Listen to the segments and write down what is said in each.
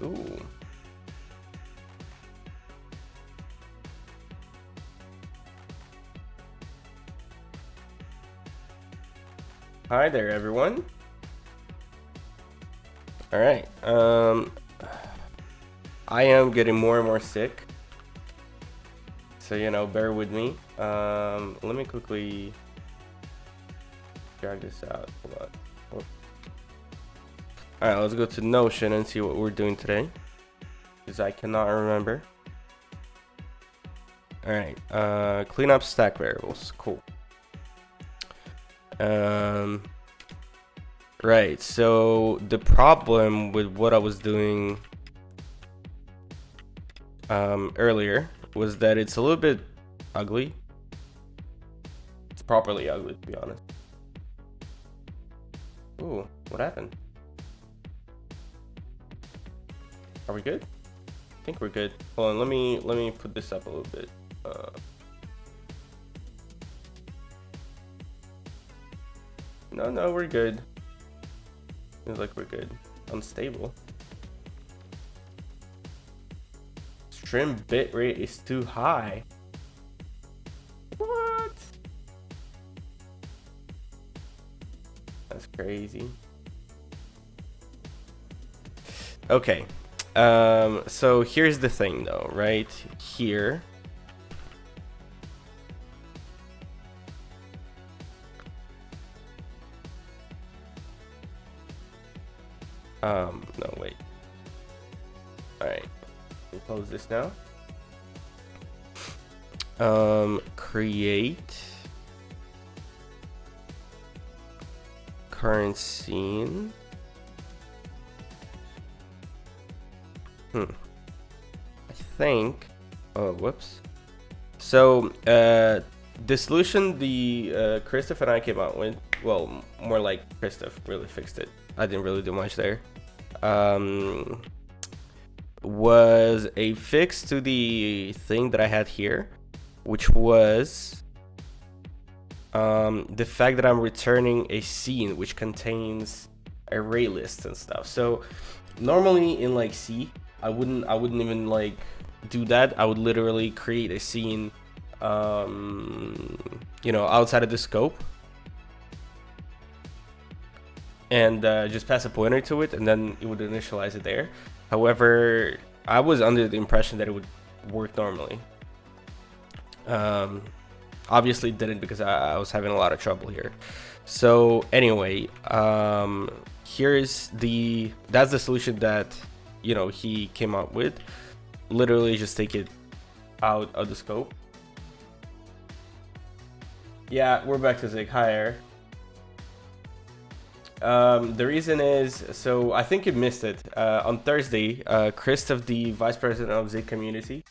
Ooh. Hi there, everyone. All right. I am getting more and more sick, so bear with me. Let me quickly drag this out. Hold on. Oh. All right, let's go to Notion and see what we're doing today, because I cannot remember. All right. Clean up stack variables. Cool. Right, so the problem with what I was doing earlier was that it's a little bit ugly. It's properly ugly, to be honest. Ooh, what happened? Are we good? I think we're good. Hold on, let me put this up a little bit. No, we're good. Seems like we're good. Unstable. Stream bitrate is too high. What? That's crazy. Okay. So here's the thing though, right here. No, wait. All right, we'll close this now. Create current scene. I think. Oh, whoops. So, the solution Christoph and I came out with, well, more like Christoph really fixed it. I didn't really do much there. Was a fix to the thing that I had here, which was the fact that I'm returning a scene which contains array lists and stuff. So normally in like C, I wouldn't even like do that. I would literally create a scene outside of the scope and just pass a pointer to it, and then it would initialize it there. However, I was under the impression that it would work normally. Obviously it didn't, because I was having a lot of trouble here. So anyway, that's the solution that he came up with. Literally just take it out of the scope. Yeah, we're back to Zig. Higher. The reason is, so I think you missed it. On Thursday, Christoph, the vice president of Zig community,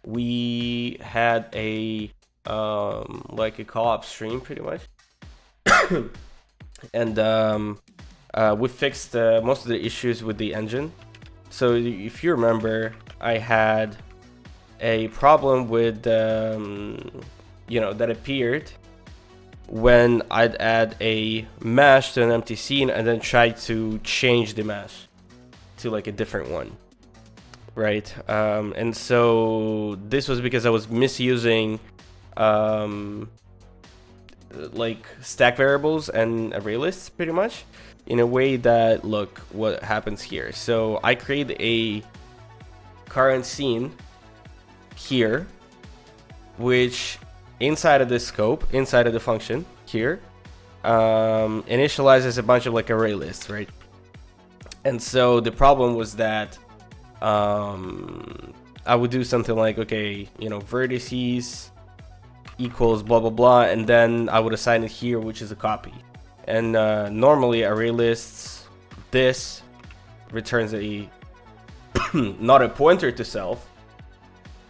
we had a like a co-op stream pretty much. And we fixed most of the issues with the engine. So if you remember, I had a problem with that appeared when I'd add a mesh to an empty scene and then try to change the mesh to like a different one, right? And so this was because I was misusing like stack variables and array lists pretty much in a way that, look what happens here. So I create a current scene here, which inside of this scope, inside of the function here, initializes a bunch of like array lists, right? And so the problem was that I would do something like, okay, vertices equals blah blah blah, and then I would assign it here, which is a copy. And normally array lists, this returns a not a pointer to self,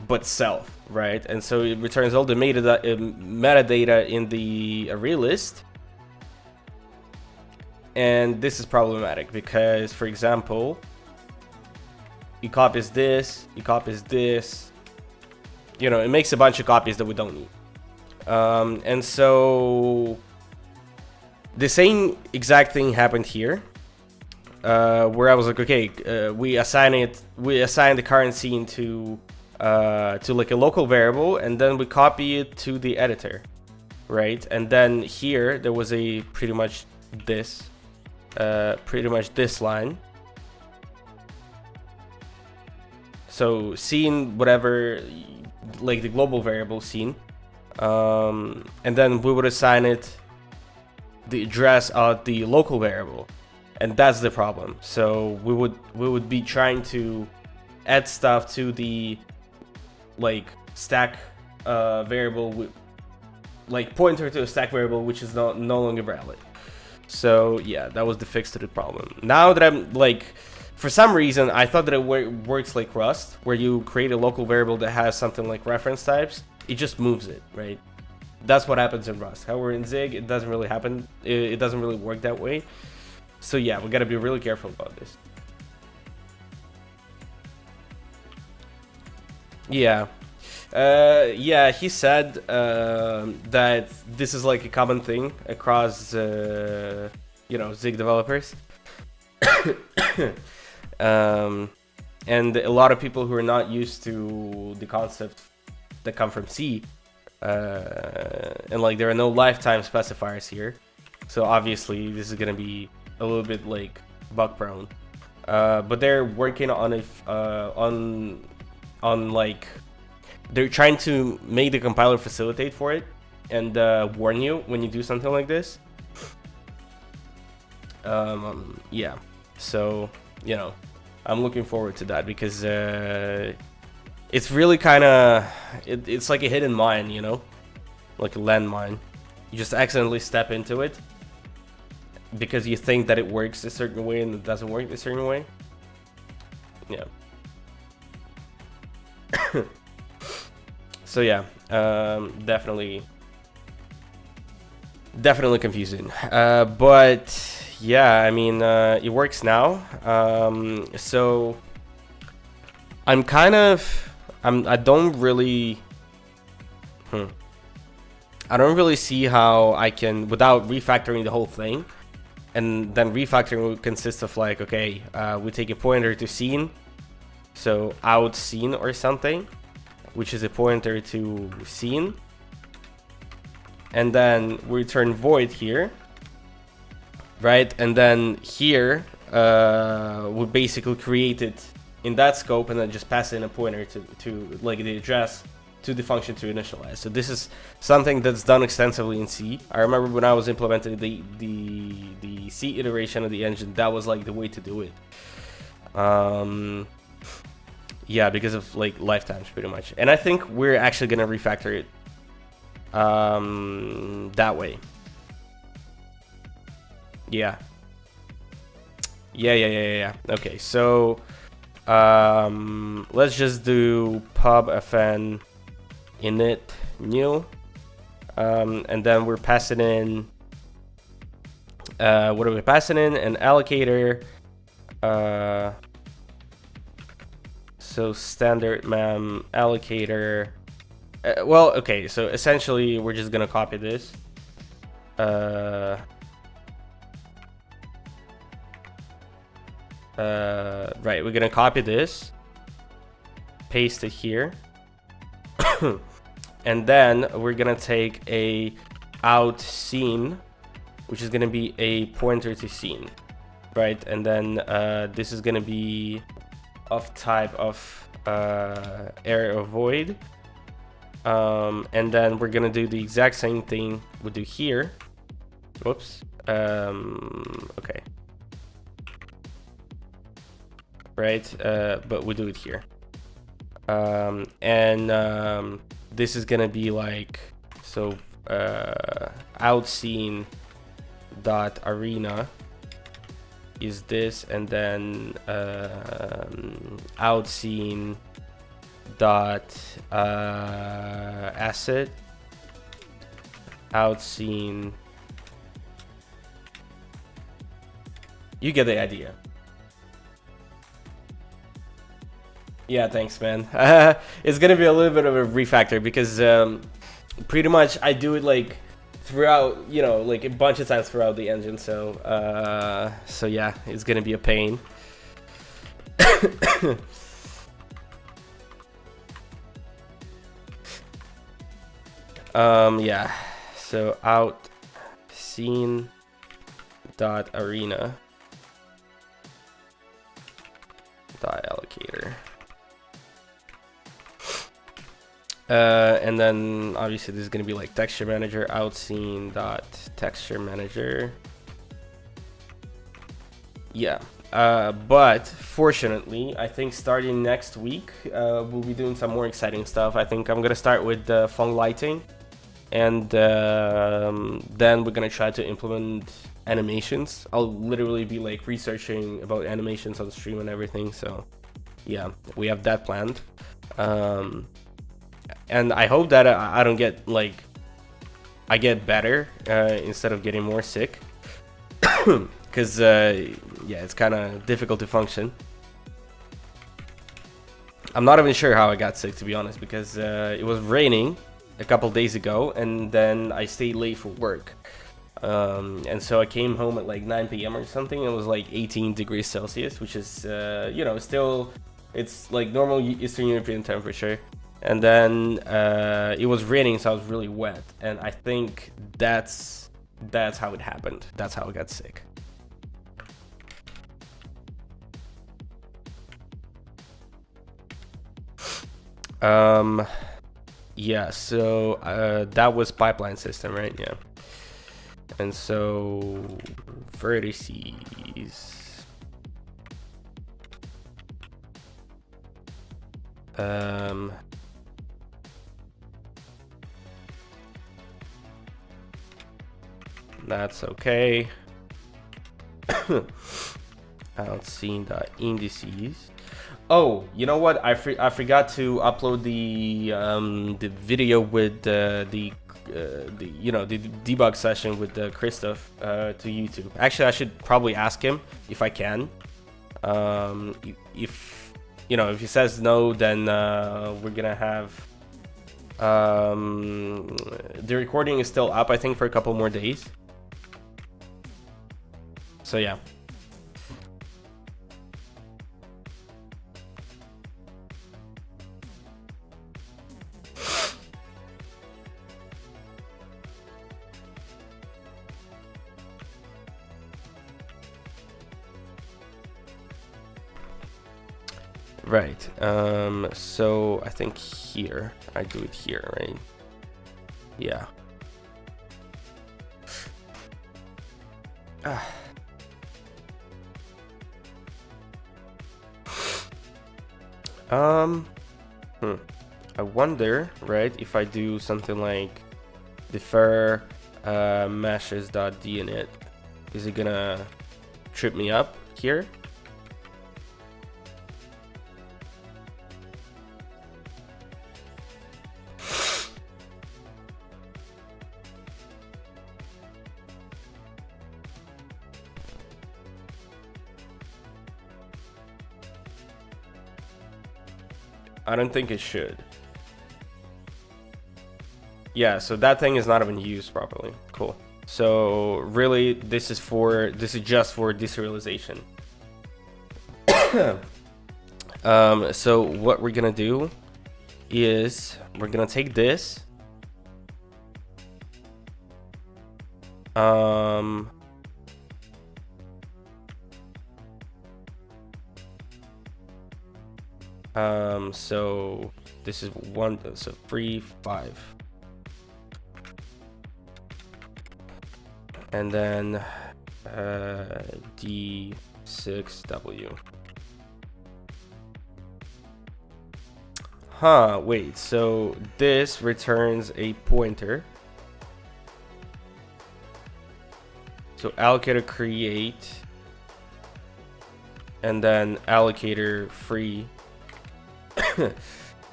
but self, right? And so it returns all the metadata in the array list. And this is problematic because, for example, it copies this, it copies this, it makes a bunch of copies that we don't need. And so the same exact thing happened here. where I was like, okay, we assign the current scene to like a local variable, and then we copy it to the editor, right? And then here there was a pretty much this line. So scene whatever, like the global variable scene, and then we would assign it the address of the local variable, and that's the problem. So we would be trying to add stuff to the like stack variable, like pointer to a stack variable, which is no longer valid. So yeah, that was the fix to the problem. Now that I'm like, for some reason I thought that it works like Rust, where you create a local variable that has something like reference types, it just moves it, right? That's what happens in Rust. However, in Zig, it doesn't really happen. It doesn't really work that way. So yeah, we gotta be really careful about this. Yeah. Yeah, he said that this is like a common thing across, Zig developers. And a lot of people who are not used to the concept that come from C, and like there are no lifetime specifiers here, so obviously this is gonna be a little bit like bug prone. But they're working on on like, they're trying to make the compiler facilitate for it and warn you when you do something like this. Yeah, so I'm looking forward to that, because it's really kind of it's like a hidden mine, like a landmine. You just accidentally step into it because you think that it works a certain way and it doesn't work a certain way. Yeah. So yeah, definitely confusing, but yeah, I mean, it works now. So I don't really see how I can, without refactoring the whole thing. And then refactoring would consist of like, okay, we take a pointer to scene, so out scene or something, which is a pointer to scene, and then we return void here, right? And then here we basically create it in that scope, and then just pass in a pointer to like the address to the function to initialize. So this is something that's done extensively in C. I remember when I was implementing the C iteration of the engine, that was like the way to do it. Yeah, because of like lifetimes pretty much. And I think we're actually gonna refactor it that way. Yeah. Okay, so let's just do pub fn init new, and then we're passing in what are we passing in? An allocator. So standard mem allocator. Well, okay, so essentially we're just gonna copy this. Right, we're gonna copy this, paste it here, and then we're gonna take a out scene, which is gonna be a pointer to scene, right? And then this is gonna be of type of area void, and then we're gonna do the exact same thing we do here. Whoops. Okay. Right, but we do it here, and this is gonna be like, so out scene dot arena is this, and then out scene dot asset out scene. You get the idea. Yeah, thanks, man. It's gonna be a little bit of a refactor because pretty much I do it like throughout, you know, like a bunch of times throughout the engine. So so yeah, it's gonna be a pain. Yeah, so out scene dot arena dot allocator, and then obviously this is going to be like texture manager out scene dot texture manager. Yeah, but fortunately I think starting next week we'll be doing some more exciting stuff. I think I'm gonna start with the fong lighting, and then we're gonna try to implement animations. I'll literally be like researching about animations on stream and everything. So yeah, we have that planned, and I hope that I don't get like I get better instead of getting more sick, because yeah, it's kind of difficult to function. I'm not even sure how I got sick, to be honest, because it was raining a couple days ago, and then I stayed late for work, and so I came home at like 9 p.m. or something. It was like 18 degrees Celsius, which is you know, still, it's like normal Eastern European temperature. And then it was raining, so I was really wet, and I think that's how it happened. That's how I got sick. Yeah, so that was pipeline system, right? Yeah. And so vertices, that's okay. Outseen the indices. Oh, you know what? I forgot to upload the video with the you know, the debug session with Christoph to YouTube. Actually, I should probably ask him if I can. If you know, if he says no, then we're gonna have the recording is still up, I think, for a couple more days. So yeah. Right, so I think here, I do it here, right? Yeah. I wonder, right, if I do something like defer meshes.dinit, is it gonna trip me up here? I don't think it should. Yeah, so that thing is not even used properly. Cool. So really, this is just for deserialization. So what we're gonna do is we're gonna take this. So this is one, so 3, 5. And then D6W. Huh, wait, so this returns a pointer. So allocator create, and then allocator free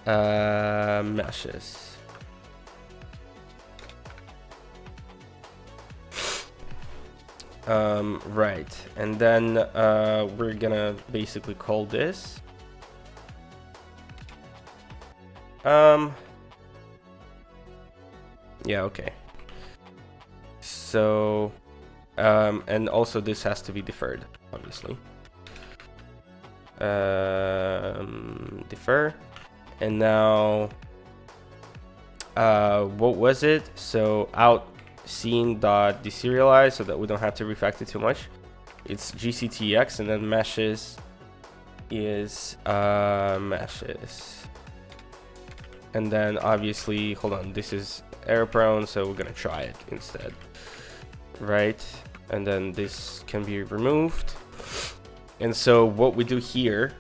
meshes. Right, and then we're gonna basically call this yeah, okay. So, and also this has to be deferred, obviously. Defer. And now, what was it? So out scene dot deserialize, so that we don't have to refactor too much. It's GCTX, and then meshes is meshes. And then obviously, hold on, this is error prone, so we're gonna try it instead, right? And then this can be removed. And so what we do here,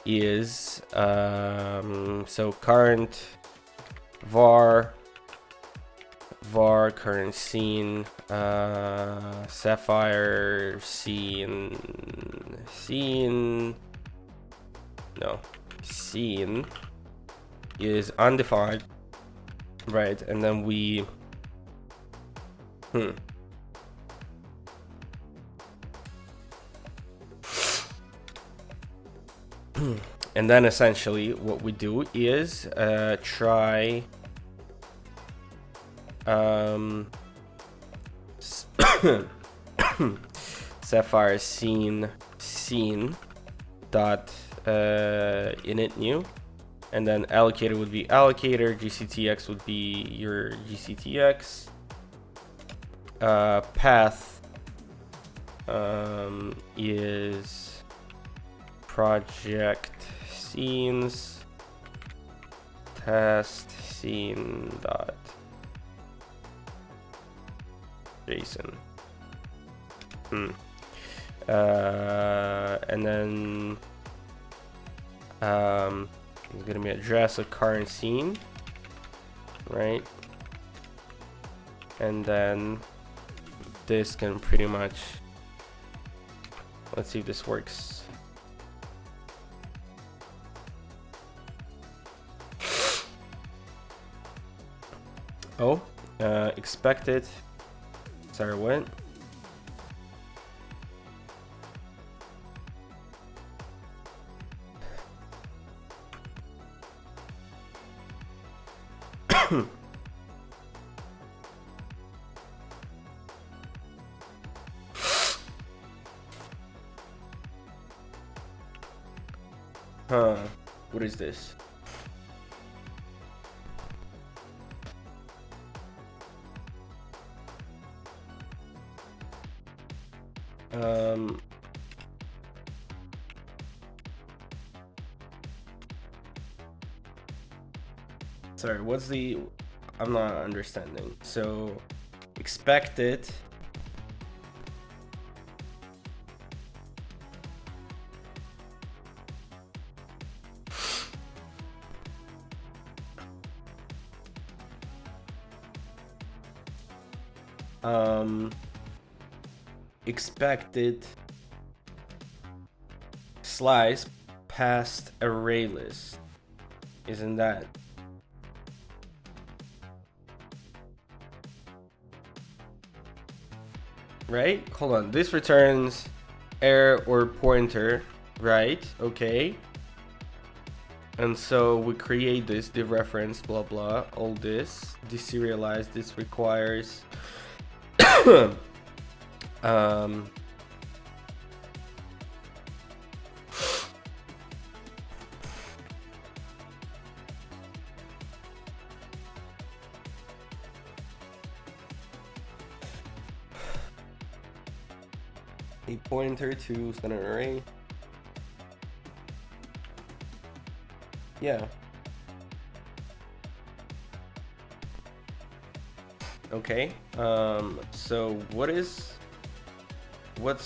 is so current var current scene, Sapfire scene is undefined, right? And then we and then essentially what we do is try Sapphire scene dot init new, and then allocator would be allocator, GCTX would be your GCTX, path is project scenes test scene dot JSON. And then it's gonna be address of current scene, right? And then this can pretty much, let's see if this works. Oh, expected. Sorry, what? Huh, what is this? Sorry, what's the, I'm not understanding. So expected expected slice past array list, isn't that? Right? Hold on. This returns error or pointer, right? Okay. And so we create this div reference, blah blah, all this deserialize. This requires a pointer to standard array. Yeah. Okay. So what's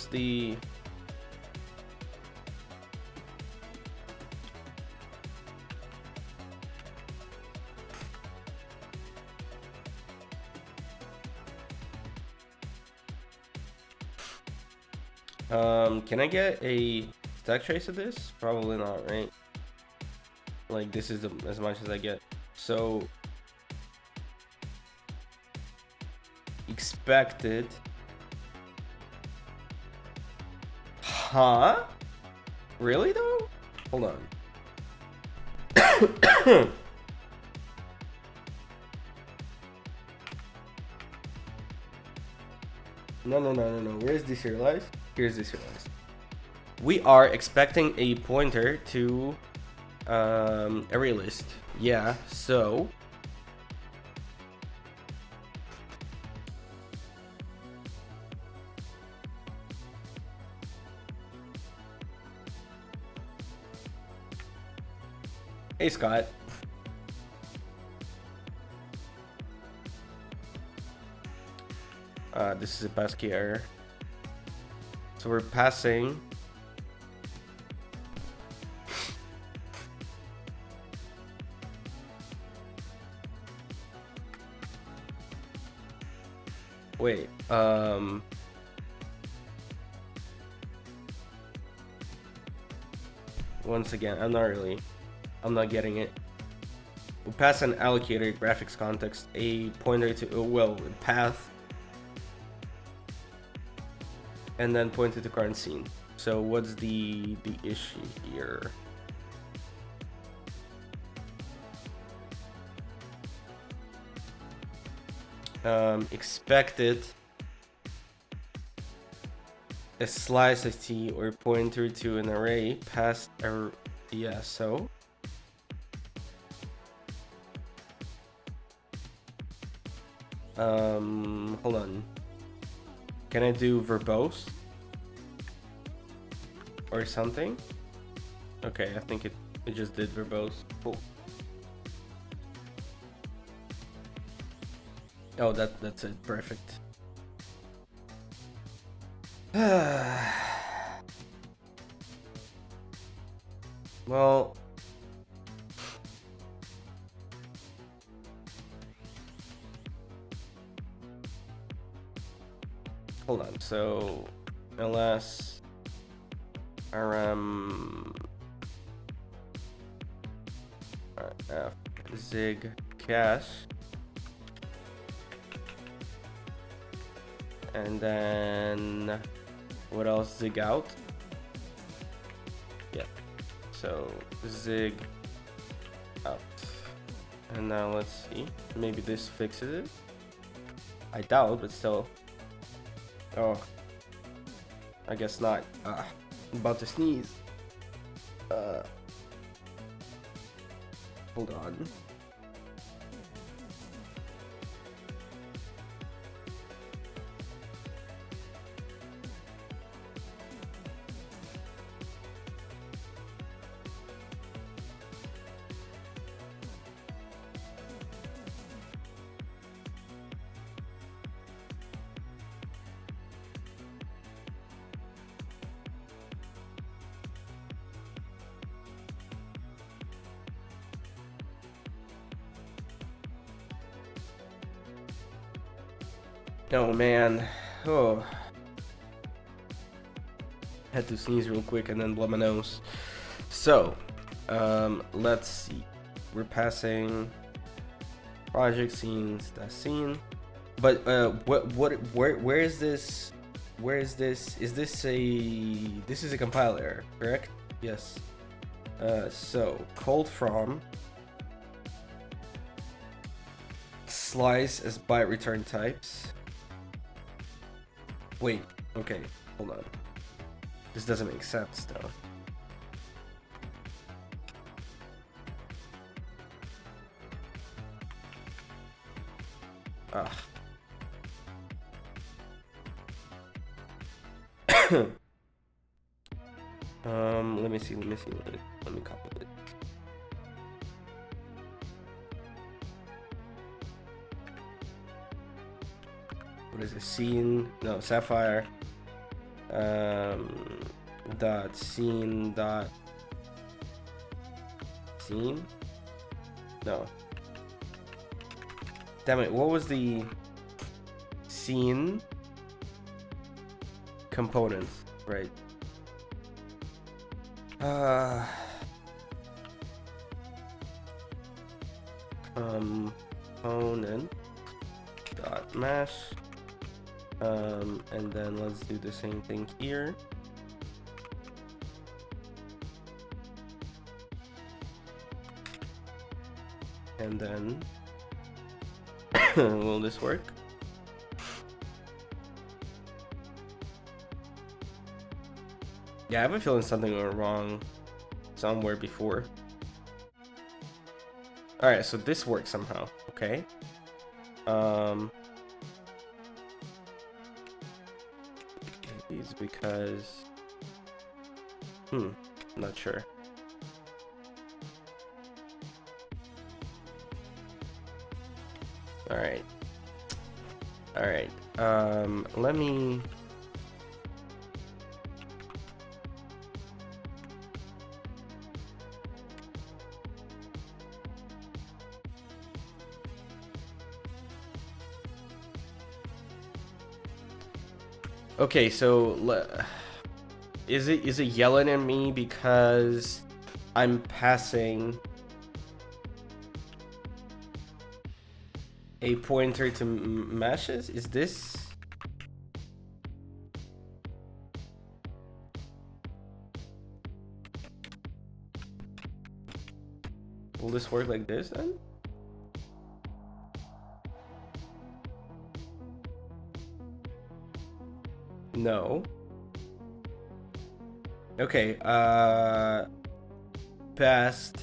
the can I get a stack trace of this? Probably not, right? Like this is as much as I get. So expected. Huh? Really though? Hold on. No. Where is deserialized? Here's deserialized. We are expecting a pointer to array list. Yeah, so hey Scott. This is a passkey error. So we're passing wait, once again, I'm not getting it. We pass an allocator graphics context, a pointer to, well, path, and then pointer to current scene. So what's the issue here? Expected a slice of t or pointer to an array past a, yeah, so hold on, can I do verbose or something? Okay, I think it just did verbose. Cool. Oh, that's it. Perfect. Well, hold on. So ls rm f zig cache, and then what else? Zig out. Yeah. So zig out. And now let's see. Maybe this fixes it. I doubt, but still. Oh. I guess not. I'm about to sneeze. Hold on. Oh man, oh. Had to sneeze real quick and then blow my nose. So, let's see. We're passing project scenes, that scene. But where is this? Where is this? Is this this is a compiler error, correct? Yes. So called from slice as byte return types. Wait, okay, hold on. This doesn't make sense though. Let me see, let me copy it. What is it? Scene, no, Sapfire. Dot scene dot scene. No. Damn it! What was the scene components? Right. Component dot mash. And then let's do the same thing here. And then will this work? Yeah, I have a feeling something went wrong somewhere before. All right, so this works somehow. Okay. It's because not sure. All right. Let me Okay, so is it yelling at me because I'm passing a pointer to meshes? Is this? Will this work like this then? No. Okay, past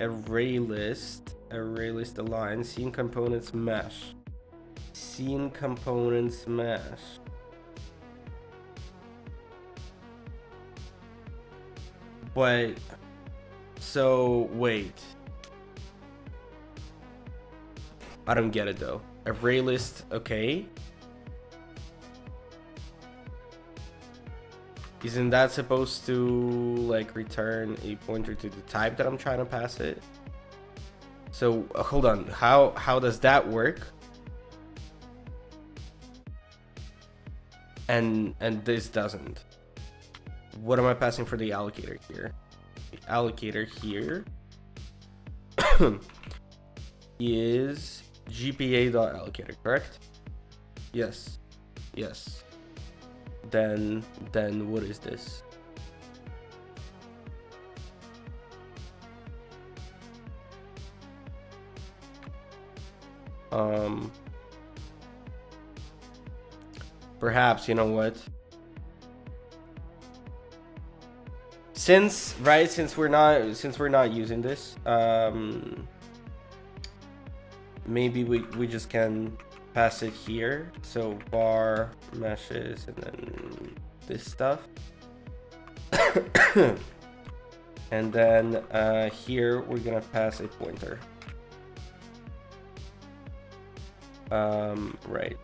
array list align, scene components mesh. Scene components mesh. But, so, wait. I don't get it though. Array list, okay. Isn't that supposed to like return a pointer to the type that I'm trying to pass it? So hold on, how does that work? And this doesn't. What am I passing for the allocator here? The allocator here is GPA.allocator, correct? Yes. Yes. Then what is this? Perhaps, you know what? Since we're not using this, maybe we just can pass it here. So bar meshes and then this stuff. And then here we're gonna pass a pointer. Right.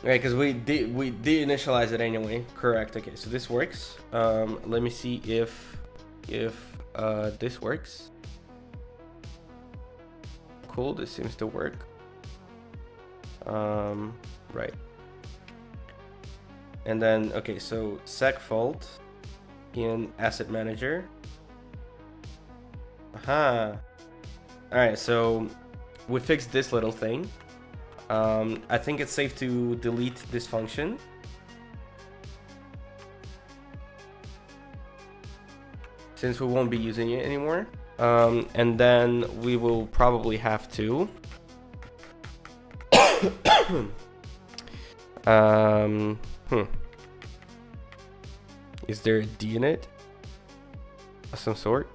Right, because we de-initialize it anyway. Correct. Okay, so this works. Let me see if this works. Cool. This seems to work. Right. And then okay, so segfault in asset manager. Aha. All right, so we fixed this little thing. I think it's safe to delete this function. Since we won't be using it anymore. And then we will probably have to Is there a D in it of some sort?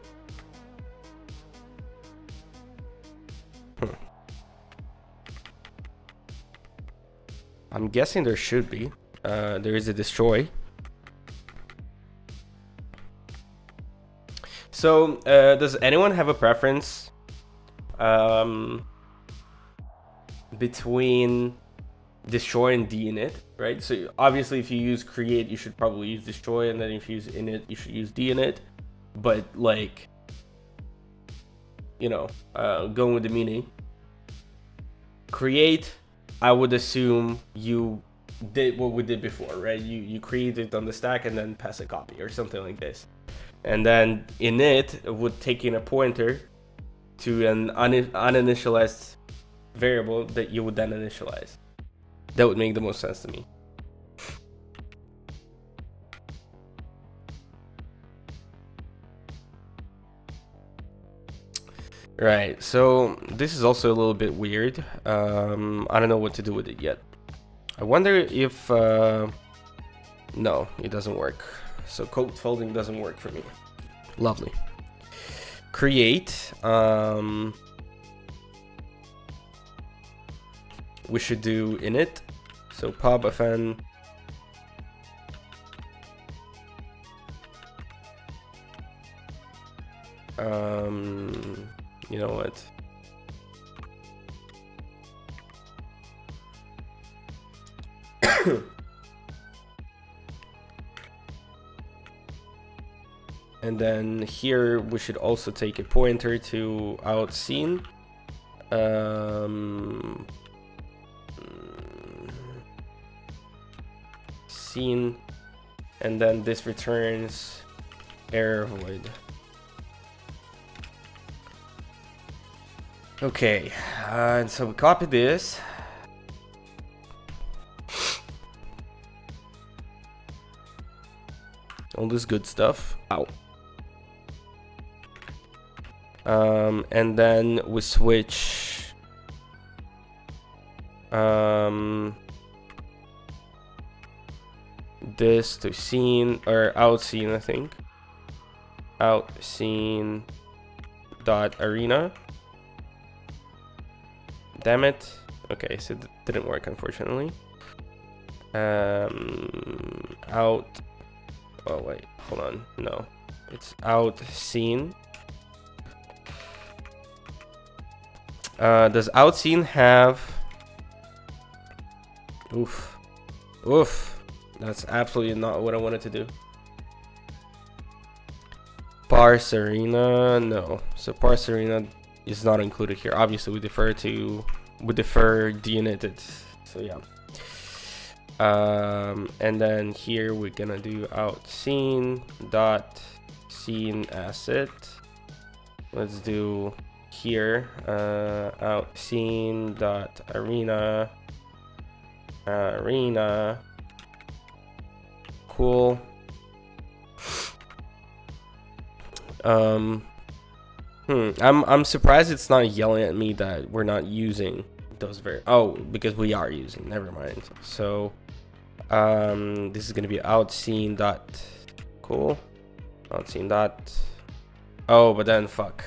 I'm guessing there should be. There is a destroy. So, does anyone have a preference between destroy and dinit, right? So obviously if you use create, you should probably use destroy, and then if you use init, you should use dinit. But like, you know, going with the meaning, create, I would assume you did what we did before, right? You create it on the stack and then pass a copy or something like this. And then init would take in a pointer to an uninitialized variable that you would then initialize. That would make the most sense to me. Right, so this is also a little bit weird. I don't know what to do with it yet. I wonder if... no, it doesn't work. So code folding doesn't work for me. Lovely. Create. We should do init. So pub fn. You know what? And then here we should also take a pointer to out scene. Scene, and then this returns error void. Okay, and so we copy this. All this good stuff. Ow. And then we switch this to scene or out scene, I think. Out scene dot arena. Damn it. Okay, so it didn't work, unfortunately. Out. Oh wait, hold on. No, it's out scene. Does out scene have? Oof. That's absolutely not what I wanted to do. Parse arena, no. So parse arena is not included here. Obviously, we defer deinit it. So yeah. And then here we're gonna do out scene dot scene asset. Let's do here out scene dot arena. Cool. I'm surprised it's not yelling at me that we're not using those because we are using. Never mind. So this is gonna be out scene dot cool. Out scene dot. Oh, but then fuck.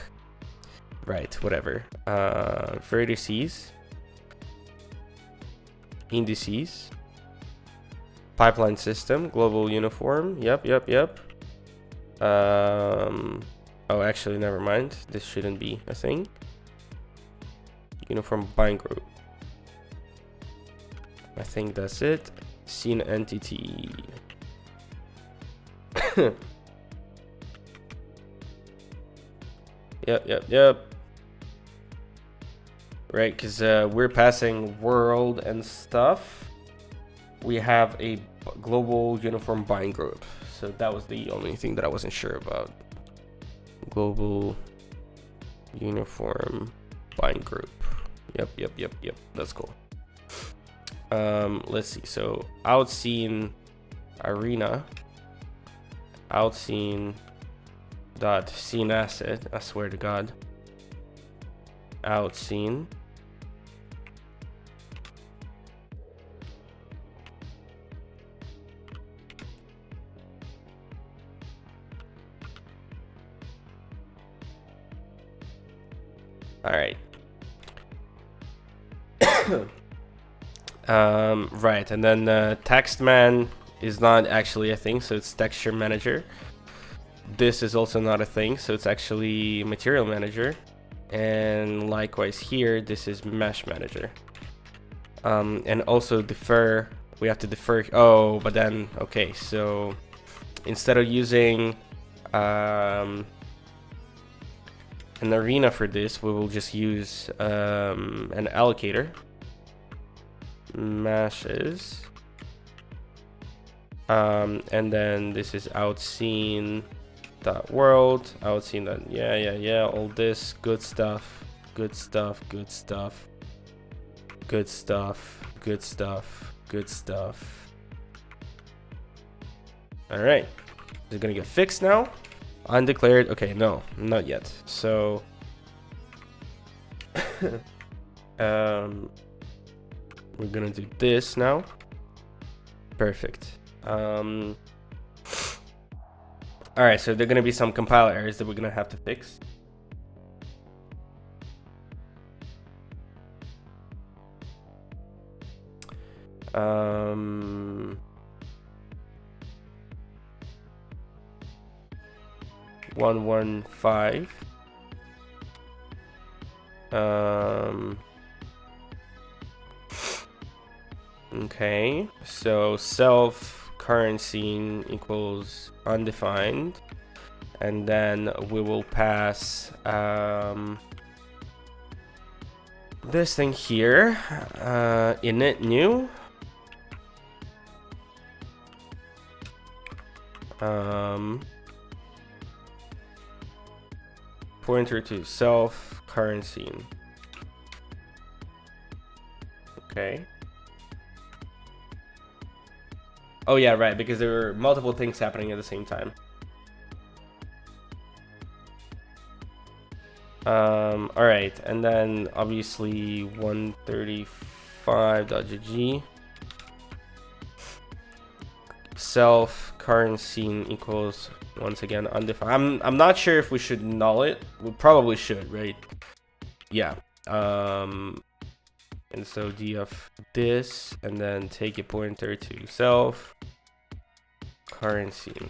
Right, whatever. Vertices. Indices. Pipeline system. Global uniform. Yep. Oh, actually, never mind. This shouldn't be a thing. Uniform bind group. I think that's it. Scene entity. Yep. Right, because we're passing world and stuff. We have a global uniform bind group. So that was the only thing that I wasn't sure about. Global uniform bind group. Yep. That's cool. Let's see. So out scene arena. Out scene dot scene asset. I swear to God. Out scene. All right. Right, and then TextMan is not actually a thing, so it's texture manager. This is also not a thing, so it's actually material manager. And likewise here, this is mesh manager. And also defer, we have to defer. Oh, but then, okay, so instead of using an arena for this, we will just use an allocator. Meshes. And then this is outscene dot world, outscene dot yeah, all this good stuff. All right, is it gonna get fixed now? Undeclared. Okay, no, not yet. So We're gonna do this now. Perfect. All right, so there are gonna be some compile errors that we're gonna have to fix. One, 1, 5. Okay, so self current scene equals undefined, and then we will pass this thing here, init new, pointer to self current scene. Okay. Oh yeah, right, because there were multiple things happening at the same time. All right, and then obviously 135.gg self current scene equals, once again, undefined. I'm not sure if we should null it. We probably should, right? Yeah. And so df this, and then take a pointer to self current scene.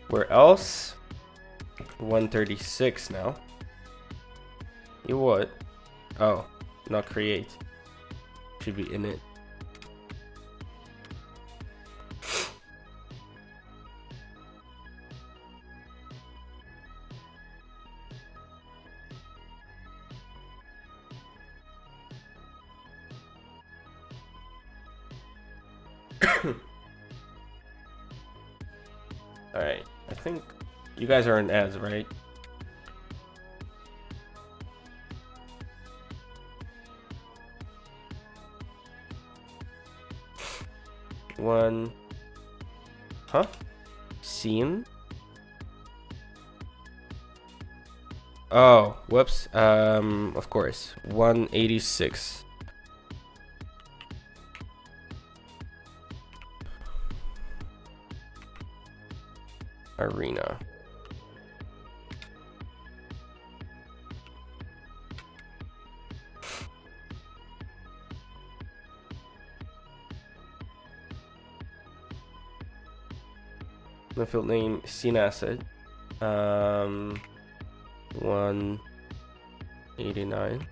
Where else? 136 now. You what? Oh, not create. Should be init. All right, I think you guys are in ads, right? One, huh? Scene? Oh, whoops. Of course, 186. Arena. The field name scene asset. 189.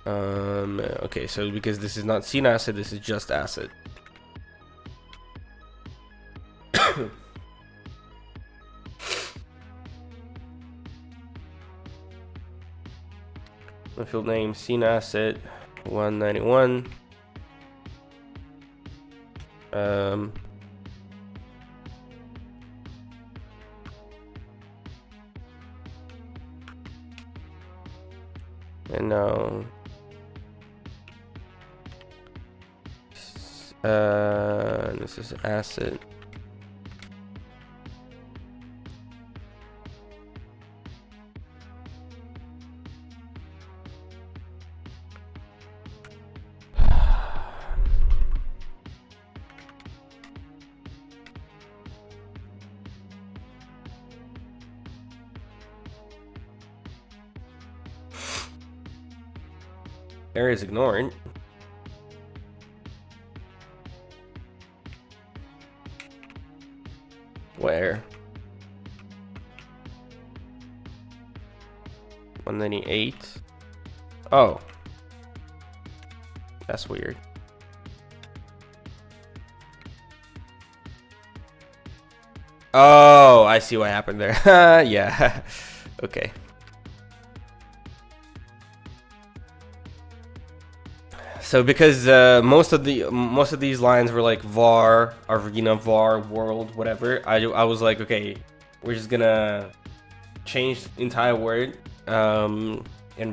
Okay, so because this is not scene asset, this is just asset. The field name scene asset 191. And now this is asset. Error is ignored. Where? 198. Oh. That's weird. Oh, I see what happened there. Yeah. Okay. So because most of these lines were like var, arena, var, world, whatever, I was like, okay, we're just gonna change the entire word and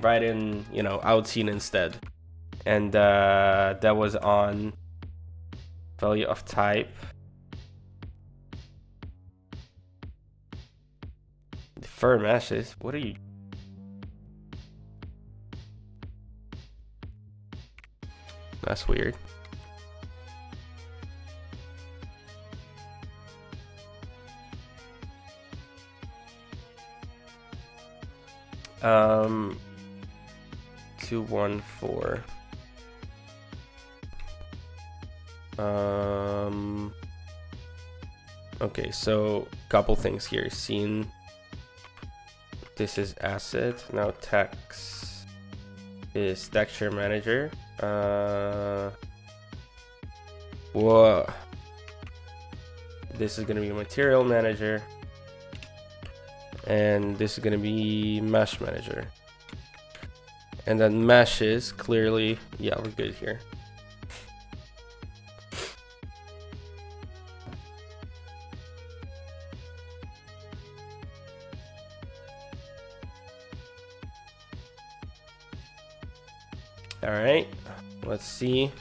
write in, you know, outseen instead. And that was on value of type. Defer meshes. What are you? That's weird. Um, 214. Okay, so couple things here. Scene. This is asset. Now text is texture manager. Whoa. This is gonna be material manager. And this is gonna be mesh manager. And then meshes, clearly, yeah, we're good here. All right, let's see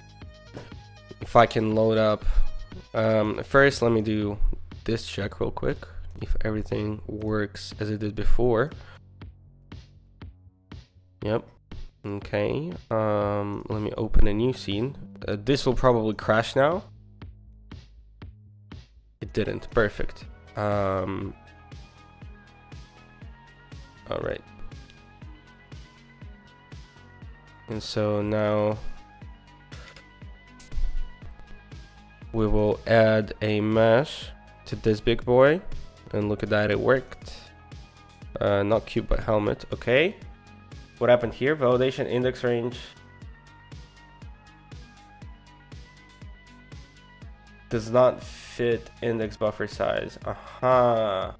if I can load up. First, let me do this check real quick. If everything works as it did before. Yep. Okay. Let me open a new scene. This will probably crash now. It didn't. Perfect. All right. And so now we will add a mesh to this big boy. And look at that, it worked. Not cube, but helmet. Okay. What happened here? Validation index range does not fit index buffer size. Aha.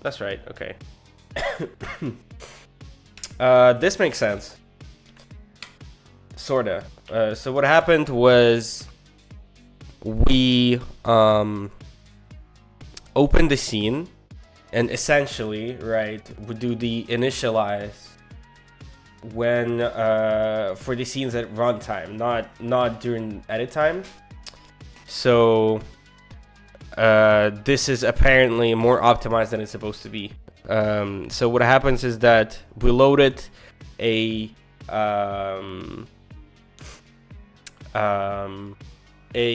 That's right. Okay. This makes sense. Sorta. So what happened was we open the scene and essentially, right, we do the initialize when for the scenes at runtime, not during edit time. So this is apparently more optimized than it's supposed to be. So what happens is that we loaded a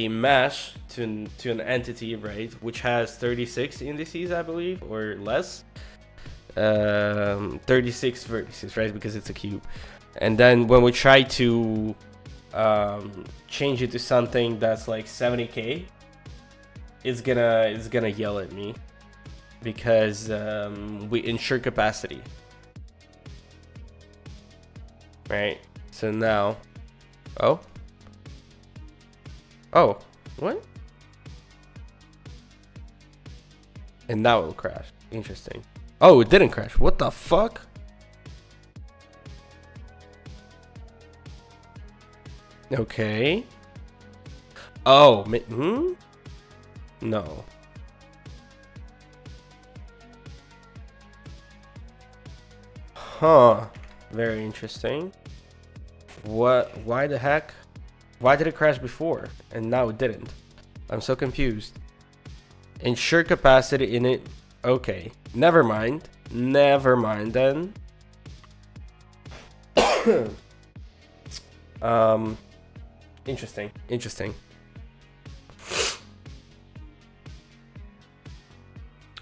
mesh to an entity, right, which has 36 indices, I believe, or less. 36 vertices, right, because it's a cube. And then when we try to change it to something that's like 70k, it's gonna yell at me because we ensure capacity, right? So now, oh, what? And now it'll crash. Interesting. Oh, it didn't crash. What the fuck? Okay. Oh, no. Huh. Very interesting. What? Why the heck? Why did it crash before and now it didn't? I'm so confused. Ensure capacity in it. Okay. Never mind. Never mind then. Interesting. Interesting.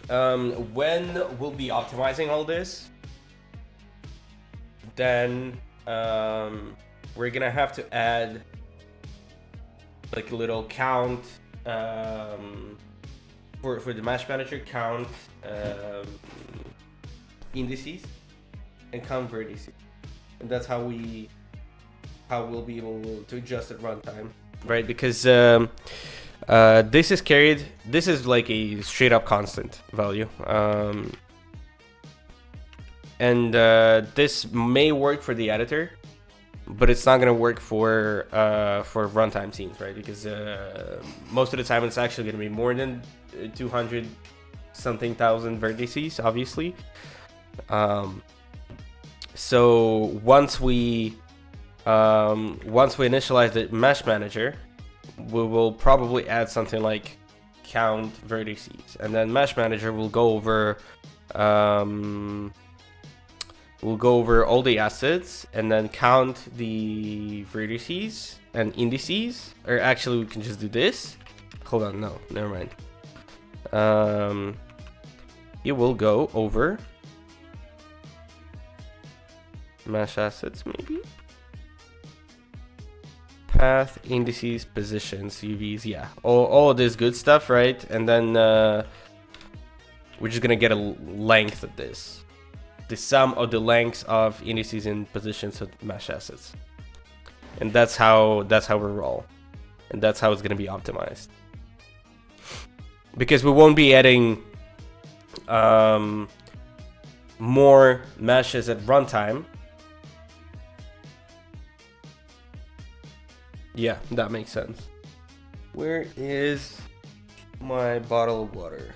When we'll be optimizing all this, then we're gonna have to add like a little count for the mesh manager, count indices and count vertices, and that's how we'll be able to adjust at runtime, right? Because this is carried. This is like a straight up constant value, and this may work for the editor, but it's not gonna work for runtime scenes, right? Because most of the time it's actually gonna be more than 200 something thousand vertices, obviously. So once we initialize the mesh manager, we will probably add something like count vertices, and then Mesh Manager will go over all the assets and then count the vertices and indices. Or actually, we can just do this. Hold on, no, never mind. It will go over mesh assets, maybe. Path, indices, positions, UVs, yeah. All of this good stuff, right? And then we're just gonna get a length of this. The sum of the lengths of indices and positions of mesh assets. And that's how we roll. And that's how it's gonna be optimized. Because we won't be adding more meshes at runtime. Yeah, that makes sense. Where is my bottle of water?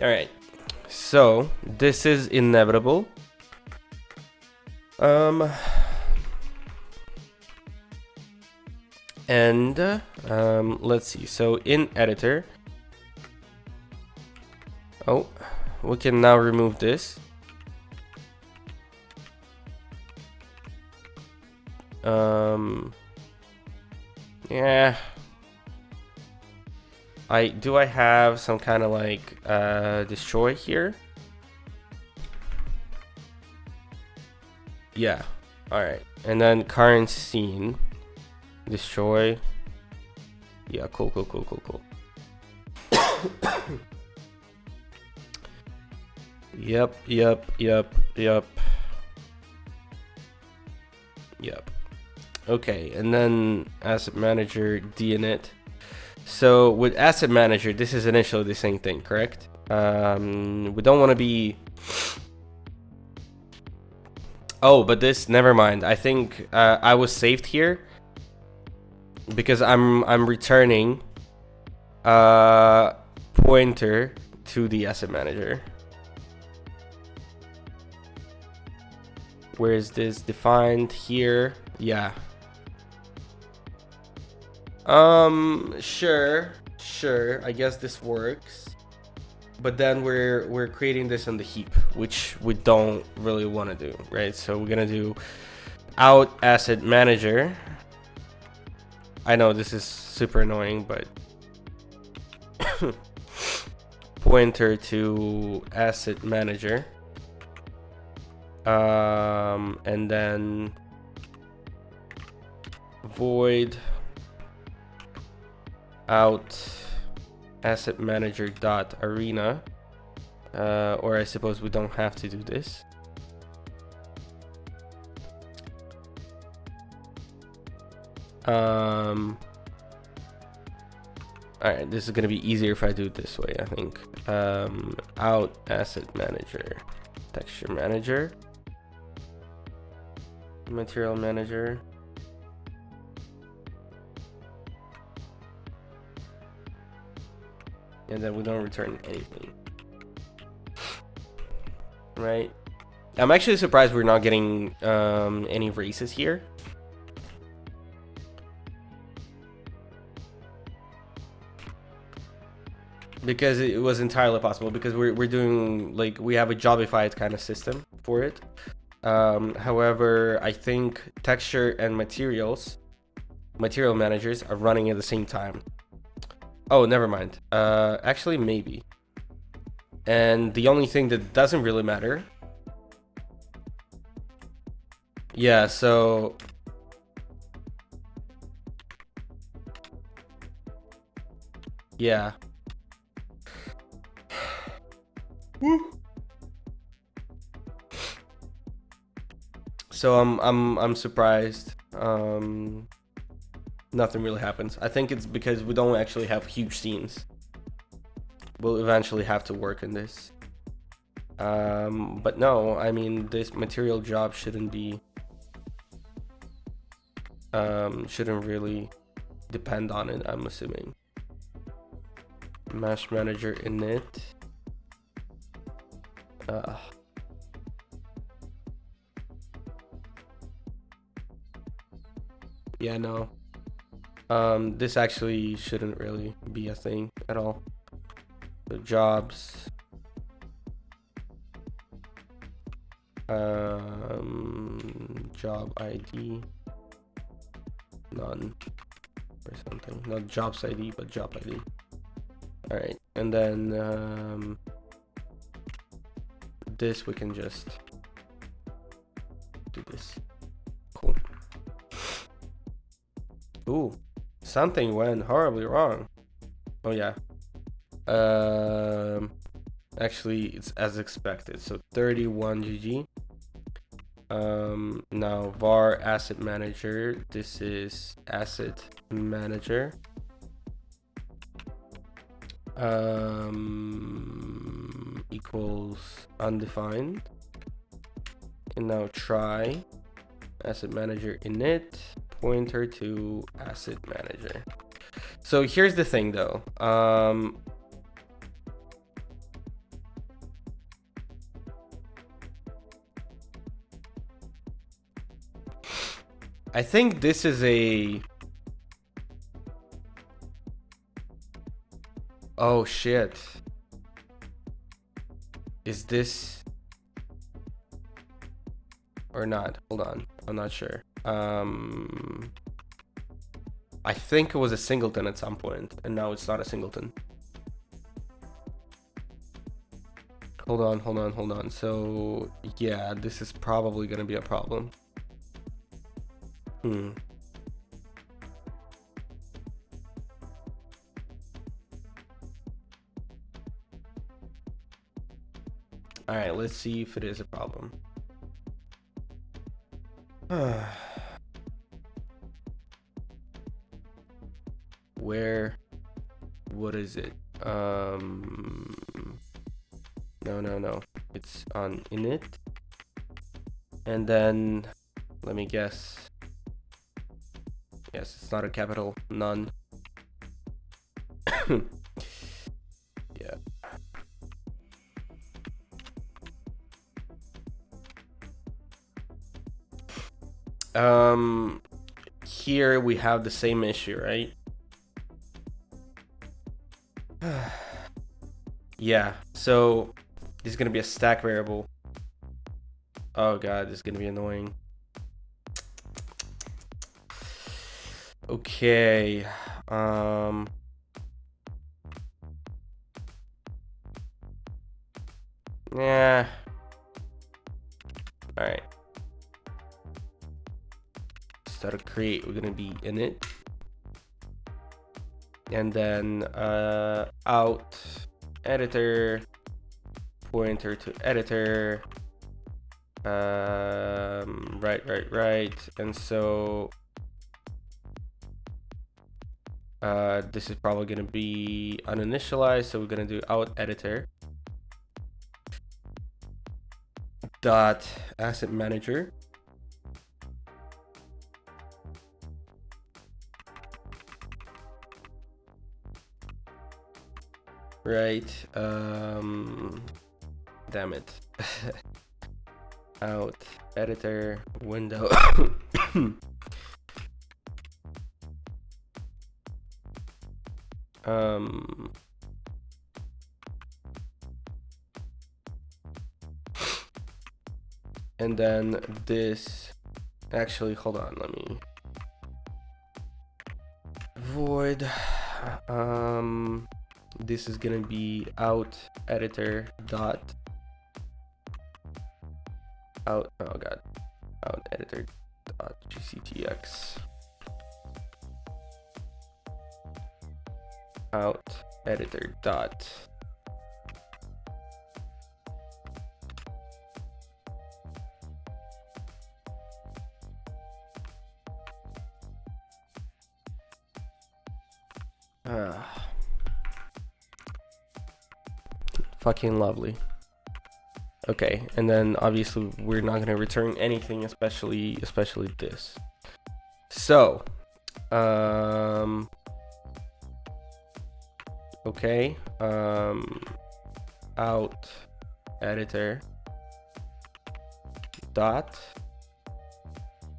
All right, so this is inevitable. And let's see. So in editor, oh, we can now remove this. Yeah. I have some kind of like destroy here? Yeah. All right. And then current scene destroy. Yeah, cool. Yep. Okay, and then asset manager dinit. So with asset manager, this is initially the same thing, correct? We don't want to be. Oh, but this, never mind. I think I was saved here because I'm returning pointer to the asset manager. Where is this defined here? Yeah. Sure. I guess this works. But then we're creating this on the heap, which we don't really want to do, right? So we're gonna do out asset manager. I know this is super annoying, but pointer to asset manager. And then void out asset manager dot arena, or I suppose we don't have to do this. All right, this is gonna be easier if I do it this way, I think. Out asset manager, texture manager, material manager. And then we don't return anything. Right? I'm actually surprised we're not getting any races here. Because it was entirely possible, because we're doing, like, we have a jobified kind of system for it. However, I think texture and material managers are running at the same time. Oh, never mind. Actually, maybe. And the only thing that doesn't really matter. Yeah, so. Yeah. Woo. So I'm surprised. Nothing really happens. I think it's because we don't actually have huge scenes. We'll eventually have to work on this. But no, I mean, this material job shouldn't really depend on it, I'm assuming. Mesh manager init. Yeah, no. This actually shouldn't really be a thing at all. So jobs. Job ID. None. Or something. Not jobs ID, but job ID. Alright, and then this we can just do this. Cool. Ooh, something went horribly wrong. Oh yeah. Actually it's as expected. So 31 GG. Now var asset manager. This is asset manager. Equals undefined. And now try asset manager init pointer to asset manager. So here's the thing though. I think this is a... Oh shit. Is this or not? Hold on. I'm not sure. I think it was a singleton at some point, and now it's not a singleton. Hold on. So yeah, this is probably gonna be a problem. All right, let's see if it is a problem. Where? What is it? No. It's on init. And then, let me guess. Yes, it's not a capital. None. Yeah. Here we have the same issue, right? Yeah, so this is gonna be a stack variable. Oh god, this is gonna be annoying. Okay. Yeah. All right. Start create. We're gonna be in it, and then out editor pointer to editor. Right. And so this is probably gonna be uninitialized. So we're gonna do out editor dot asset manager. Right. Damn it. Out editor window. And then this, actually, hold on, let me void. This is gonna be out editor dot out, oh god, out editor dot gctx out editor dot fucking lovely. Okay, and then obviously we're not gonna return anything, especially this. So, okay, out editor dot,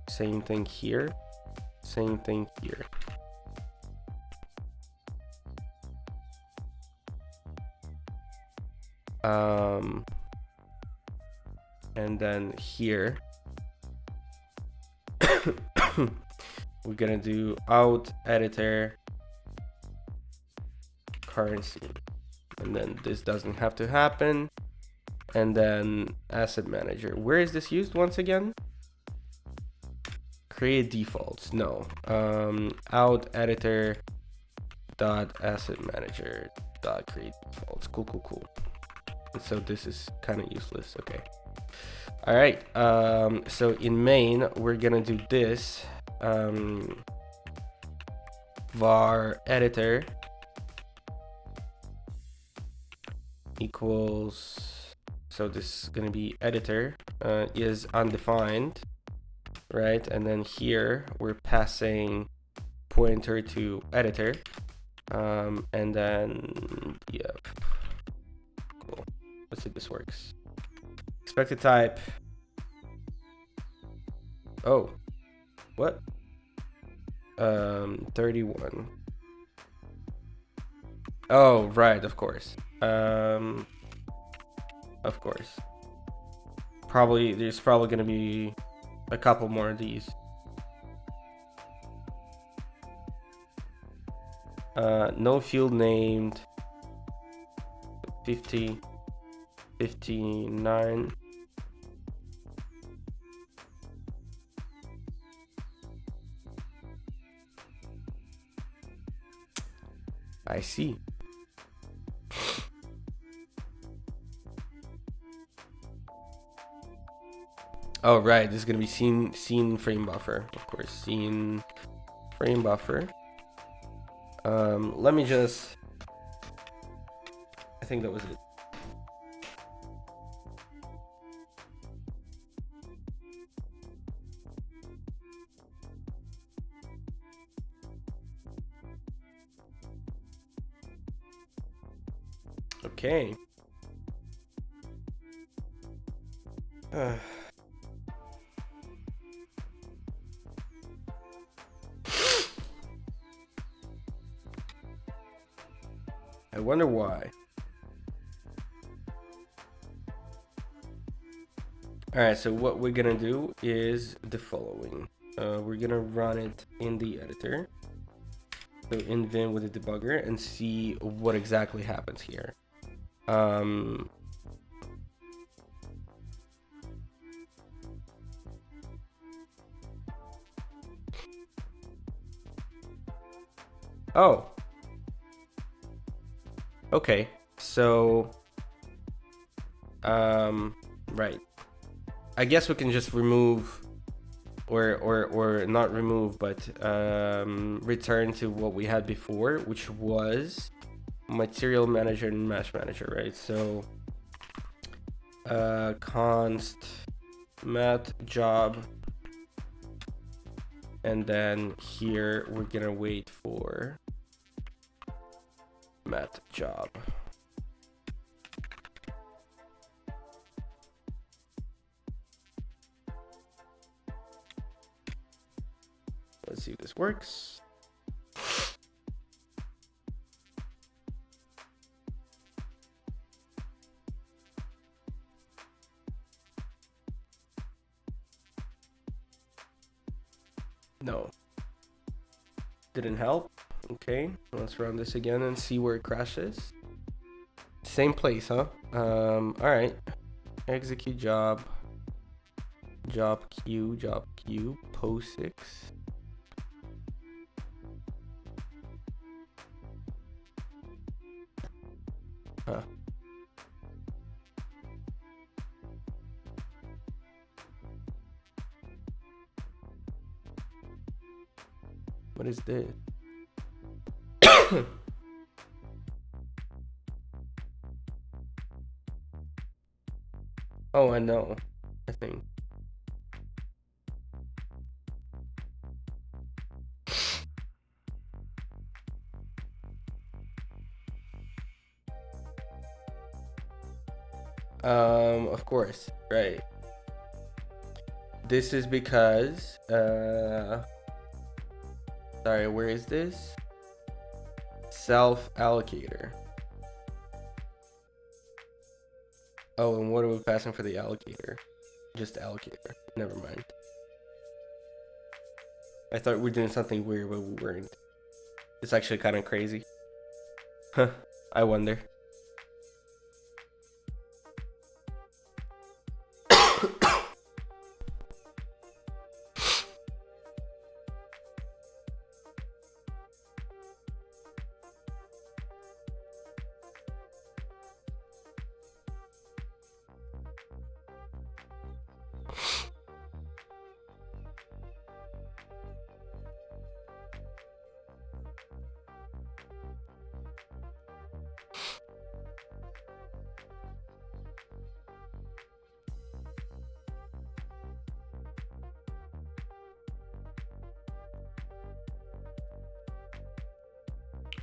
same thing here. Same thing here. And then here we're gonna do out editor currency, and then this doesn't have to happen. And then asset manager, where is this used once again? Create defaults, no. Out editor dot asset manager dot create defaults. Cool. And so this is kind of useless. Okay. All right. So in main, we're gonna do this. Var editor equals, so this is gonna be editor is undefined, right? And then here we're passing pointer to editor, and then yeah, cool. Let's see if this works. Expected type. Oh, what? 31. Oh, right, of course. Of course. There's probably gonna be a couple more of these. No field named. 50, 59. I see. Oh, right. This is going to be scene frame buffer. Of course, scene frame buffer. Let me just... I think that was it. Okay. I wonder why. Alright, so what we're gonna do is the following. We're gonna run it in the editor. So in Vim with the debugger and see what exactly happens here. Oh. Okay, so right. I guess we can just remove or not remove, but return to what we had before, which was material manager and mesh manager, right? So const mat job, and then here we're gonna wait for mat job. Let's see if this works. No. Didn't help. Okay, let's run this again and see where it crashes. Same place, huh? All right. Execute job. Job queue, POSIX. Huh. What is this? Oh, I know. I think. Of course, right. This is because Sorry, where is this? Self allocator. Oh, and what are we passing for the allocator? Just allocator. Never mind. I thought we were doing something weird, but we weren't. It's actually kind of crazy. Huh. I wonder.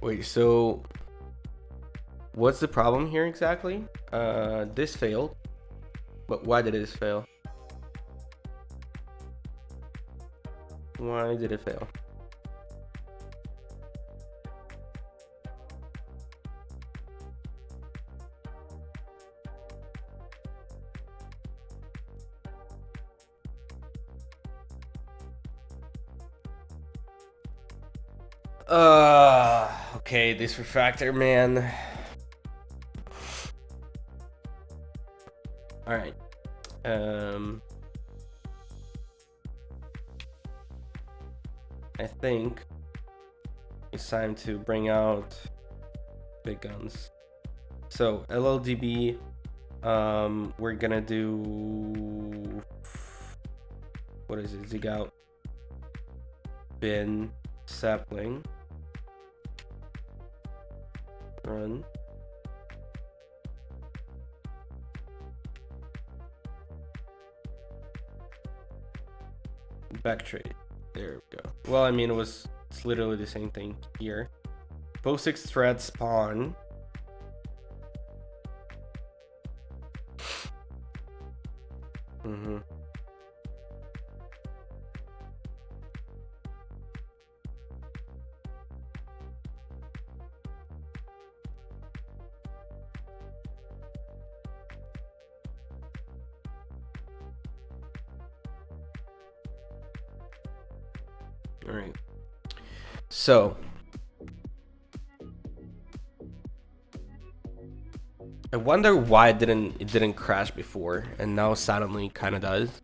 Wait, so what's the problem here exactly? This failed. But why did this fail? Why did it fail? Okay, this refractor, man. All right. I think it's time to bring out big guns. So LLDB, we're gonna do, what is it? Zig out, bin, sapling, run. Back trade. There we go. Well, I mean, it's literally the same thing here. POSIX thread spawn. All right. So I wonder why it didn't crash before, and now suddenly kind of does.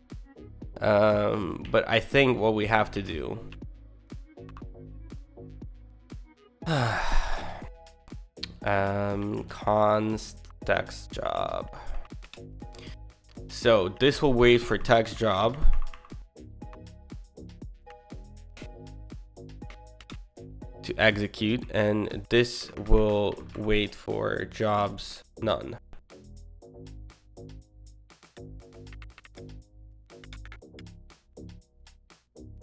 But I think what we have to do. Const text job. So this will wait for text job. To execute, and this will wait for jobs none.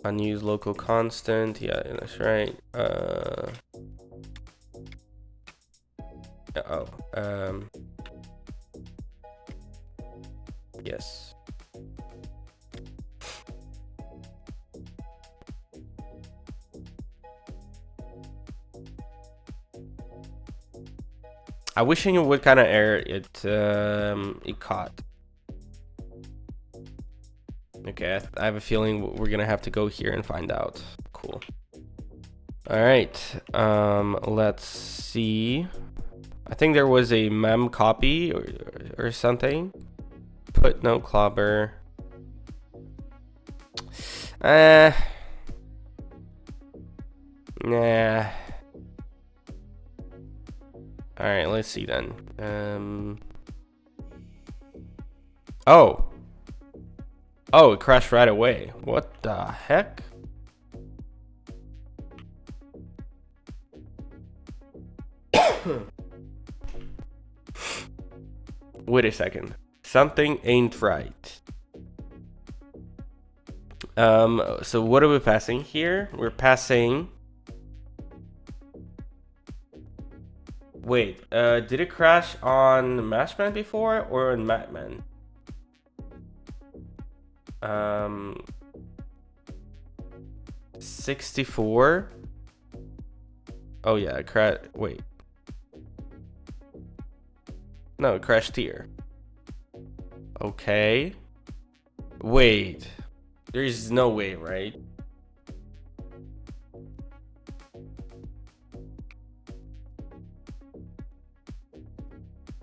Unused local constant, yeah, that's right. Yes. I wish I knew what kind of error it caught. Okay, I have a feeling we're gonna have to go here and find out. Cool. All right, let's see. I think there was a mem copy or something. Put no clobber. Nah. All right, let's see then. Oh, it crashed right away. What the heck? Wait a second. Something ain't right. So what are we passing here? We're passing. Wait, did it crash on Mashman before or on Matman? 64. Oh yeah, wait. No, it crashed here. Okay. Wait. There's no way, right?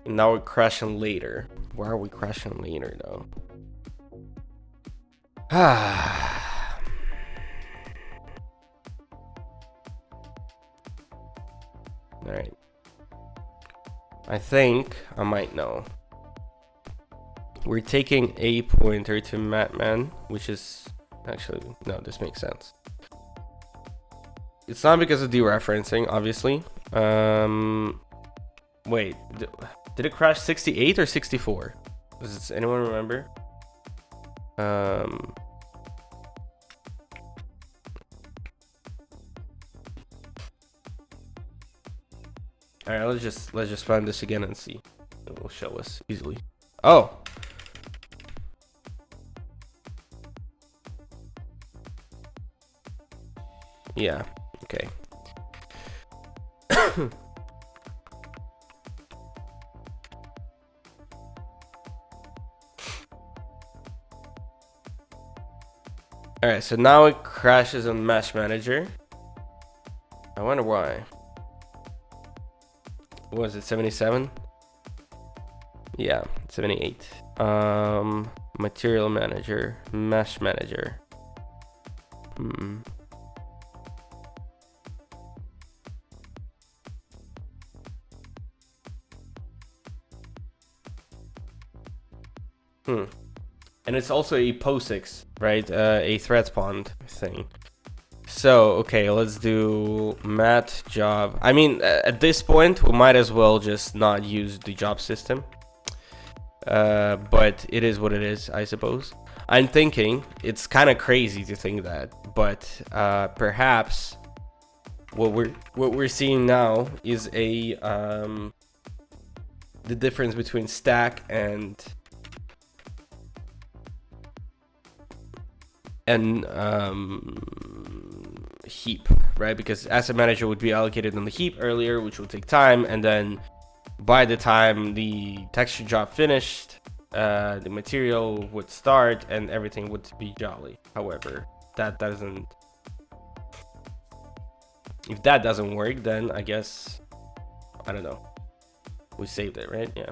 Now we're crashing later. Why are we crashing later though? Ah. Alright. I think I might know. We're taking a pointer to Matman, which is actually, no, this makes sense. It's not because of dereferencing, obviously. Wait, did it crash 68 or 64? Does anyone remember? Alright, let's just find this again and see. It will show us easily. Oh. Yeah, okay. Alright, so now it crashes on Mesh Manager. I wonder why. What was it, 77? Yeah, 78. Material Manager, Mesh Manager. And it's also a POSIX, right? A thread spawned thing. So, okay, let's do mat job. I mean, at this point, we might as well just not use the job system. But it is what it is, I suppose. I'm thinking, it's kind of crazy to think that, but perhaps what we're seeing now is a the difference between stack and heap, right? Because asset manager would be allocated on the heap earlier, which will take time, and then by the time the texture job finished, the material would start and everything would be jolly. However, that doesn't, if that doesn't work, then I guess, I don't know, we saved it, right? Yeah.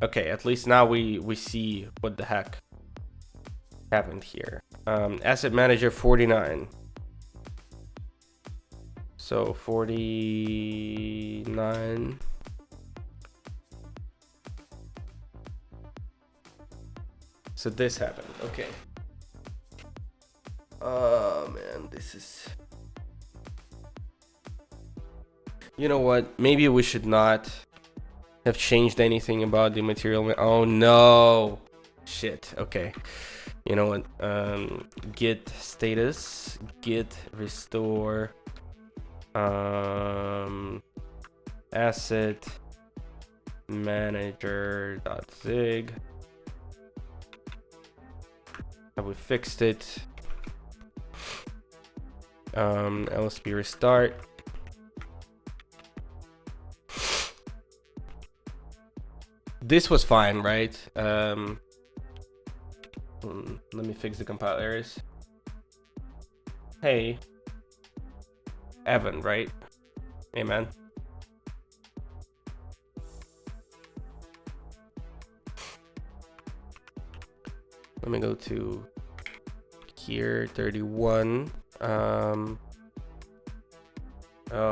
Okay, at least now we see what the heck happened here. Asset manager 49. So 49. So this happened. Okay. Oh man, this is. You know what? Maybe we should not have changed anything about the material. Oh no, shit. Okay, you know what? Git status, git restore, asset manager .zig. Have we fixed it? LSP restart. This was fine, right? Let me fix the compile errors. Hey, Evan, right? Hey, man. Let me go to here, 31. Oh,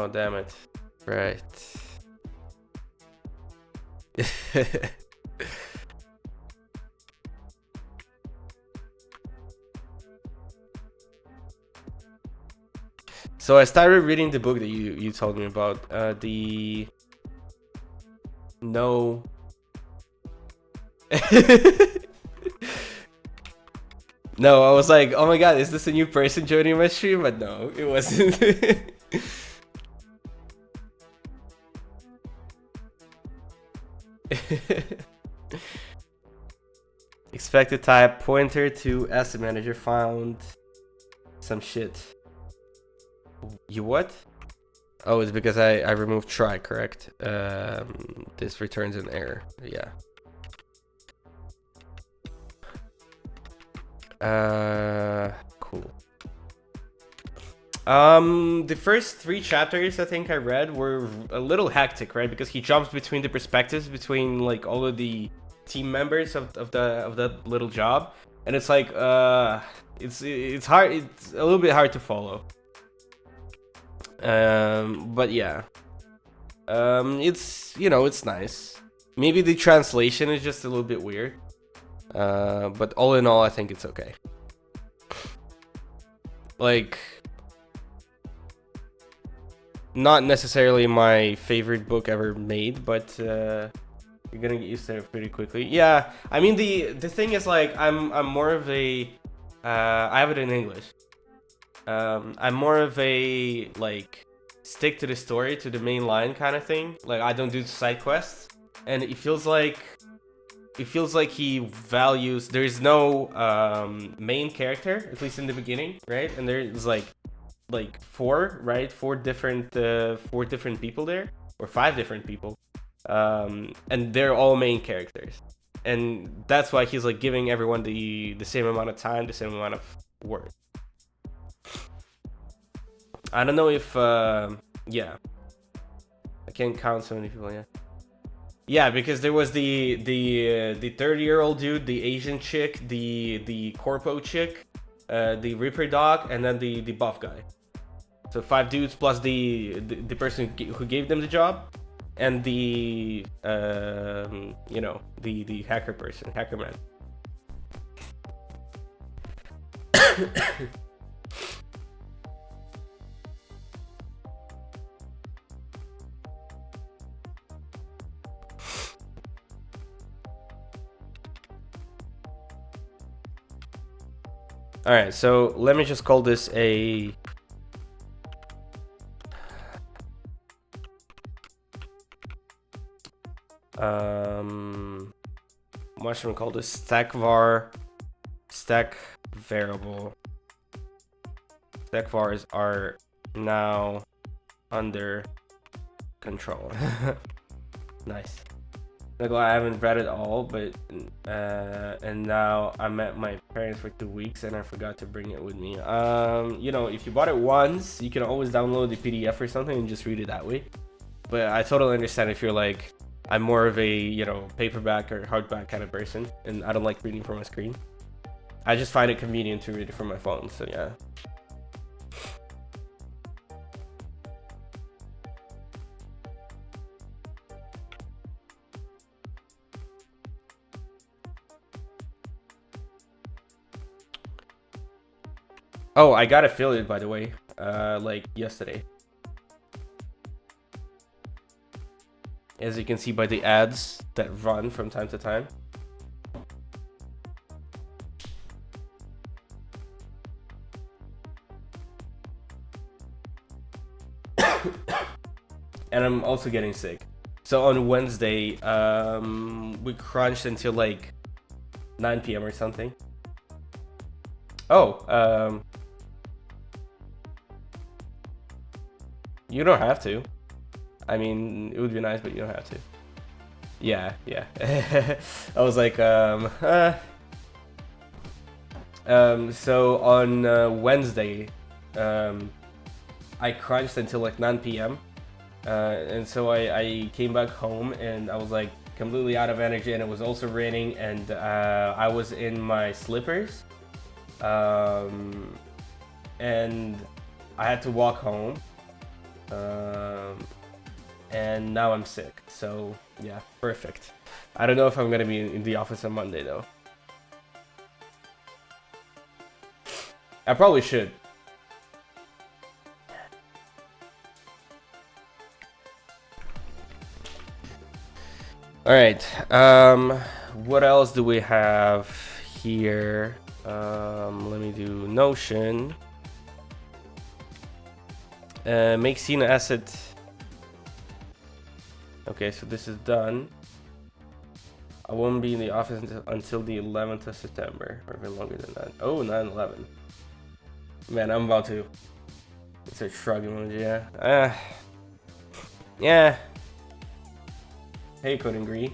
damn it. Right. So I started reading the book that you told me about. No. No, I was like, oh my god, is this a new person joining my stream? But no, it wasn't. Expected type pointer to asset manager found some shit. You what? Oh, it's because I removed try, correct? This returns an error. Yeah. Cool. The first 3 chapters I think I read were a little hectic, right? Because he jumps between the perspectives between like all of the team members of that little job, and it's like it's hard. It's a little bit hard to follow. But yeah, it's it's nice. Maybe the translation is just a little bit weird. But all in all, I think it's okay. Like, not necessarily my favorite book ever made, but you're gonna get used to it pretty quickly. Yeah, I mean the thing is like I'm more of a I have it in English. I'm more of a like stick to the story, to the main line kind of thing. Like I don't do side quests, and it feels like he values. There's no main character, at least in the beginning, right? And there's like 4, right? 4 different people there, or 5 different people, and they're all main characters, and that's why he's like giving everyone the same amount of time, the same amount of work. I don't know if yeah, I can't count so many people. Yeah, because there was the 30-year-old dude, the Asian chick, the corpo chick, the Reaper dog, and then the buff guy. So 5 dudes plus the person who gave them the job, and the the hacker person, hacker man. All right, so let me just call this a what should we call this? Stack variable. Stack vars are now under control. Nice. Like, I haven't read it all, but and now I'm at my parents for 2 weeks and I forgot to bring it with me. If you bought it once, you can always download the PDF or something and just read it that way. But I totally understand if you're like, I'm more of a paperback or hardback kind of person, and I don't like reading from a screen. I just find it convenient to read it from my phone. So yeah. Oh, I got affiliate, by the way, like yesterday. As you can see by the ads that run from time to time. And I'm also getting sick. So on Wednesday, we crunched until like 9 p.m. or something. Oh, you don't have to. I mean, it would be nice, but you don't have to. Yeah. I was like, so on Wednesday, I crunched until like 9 p.m. And so I came back home and I was like completely out of energy, and it was also raining, and I was in my slippers. And I had to walk home. And now I'm sick, so yeah, perfect. I don't know if I'm gonna be in the office on Monday though. I probably should. All right, what else do we have here? Let me do Notion. Make scene asset. Okay, so this is done. I won't be in the office until the 11th of September, or even longer than that. Oh, 9/11. Man, I'm about to. It's a shrug emoji, yeah. Yeah. Hey, Coding Gree.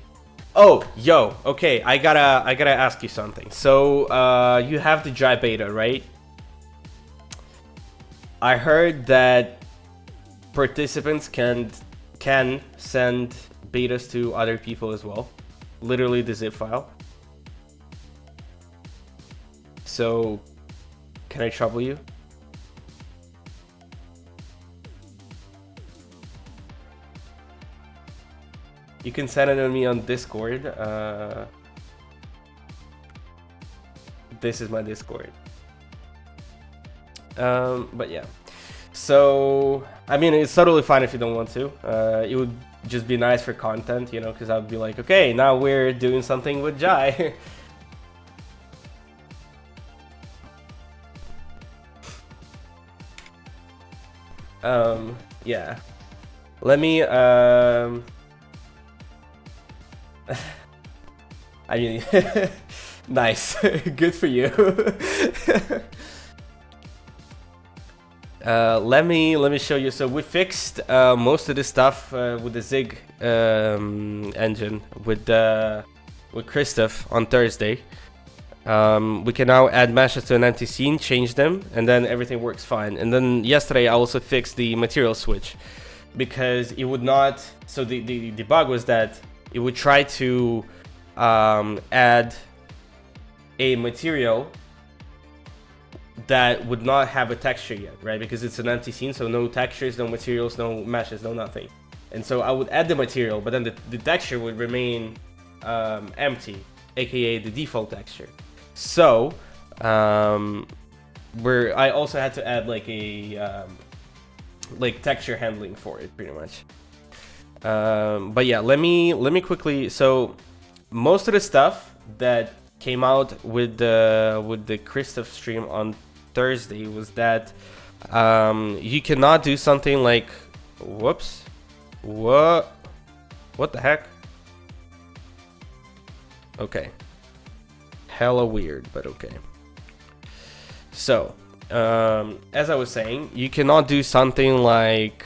Oh, yo, okay, I gotta ask you something. So, you have the Jai beta, right? I heard that participants can send betas to other people as well. Literally the zip file. So, can I trouble you? You can send it to me on Discord. This is my Discord. But yeah. So, I mean, it's totally fine if you don't want to. It would just be nice for content, you know, because I'd be like, okay, now we're doing something with Jai. Yeah. Let me, I mean, nice. Good for you. Let me show you. So we fixed most of the stuff with the Zig engine with Christoph on Thursday. We can now add meshes to an empty scene, change them, and then everything works fine. And then yesterday I also fixed the material switch because it would not. So the bug was that it would try to add a material that would not have a texture yet, right? Because it's an empty scene, so no textures, no materials, no meshes, no nothing. And so I would add the material, but then the texture would remain empty, aka the default texture. So I also had to add like a like texture handling for it, pretty much. But yeah, let me quickly. So most of the stuff that came out with the Christoph stream on Thursday was that you cannot do something like, whoops, what the heck? Okay, hella weird, but okay. So as I was saying, you cannot do something like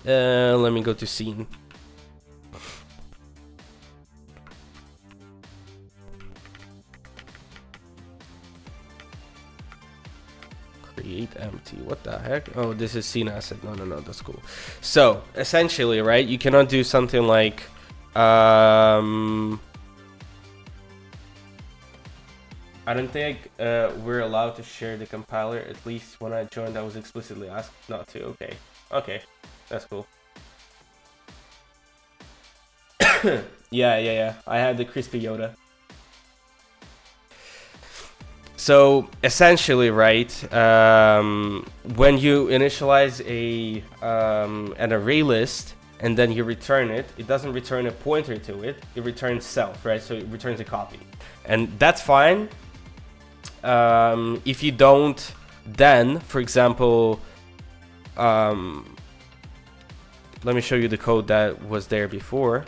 let me go to scene. Create empty. What the heck? Oh, this is scene asset. No, that's cool. So essentially, right, you cannot do something like I don't think we're allowed to share the compiler. At least when I joined, I was explicitly asked not to. Okay, that's cool. Yeah. I had the crispy Yoda. So essentially, right, when you initialize an array list and then you return it, it doesn't return a pointer to it. It returns self, right? So it returns a copy, and that's fine. If you don't, then, for example, let me show you the code that was there before.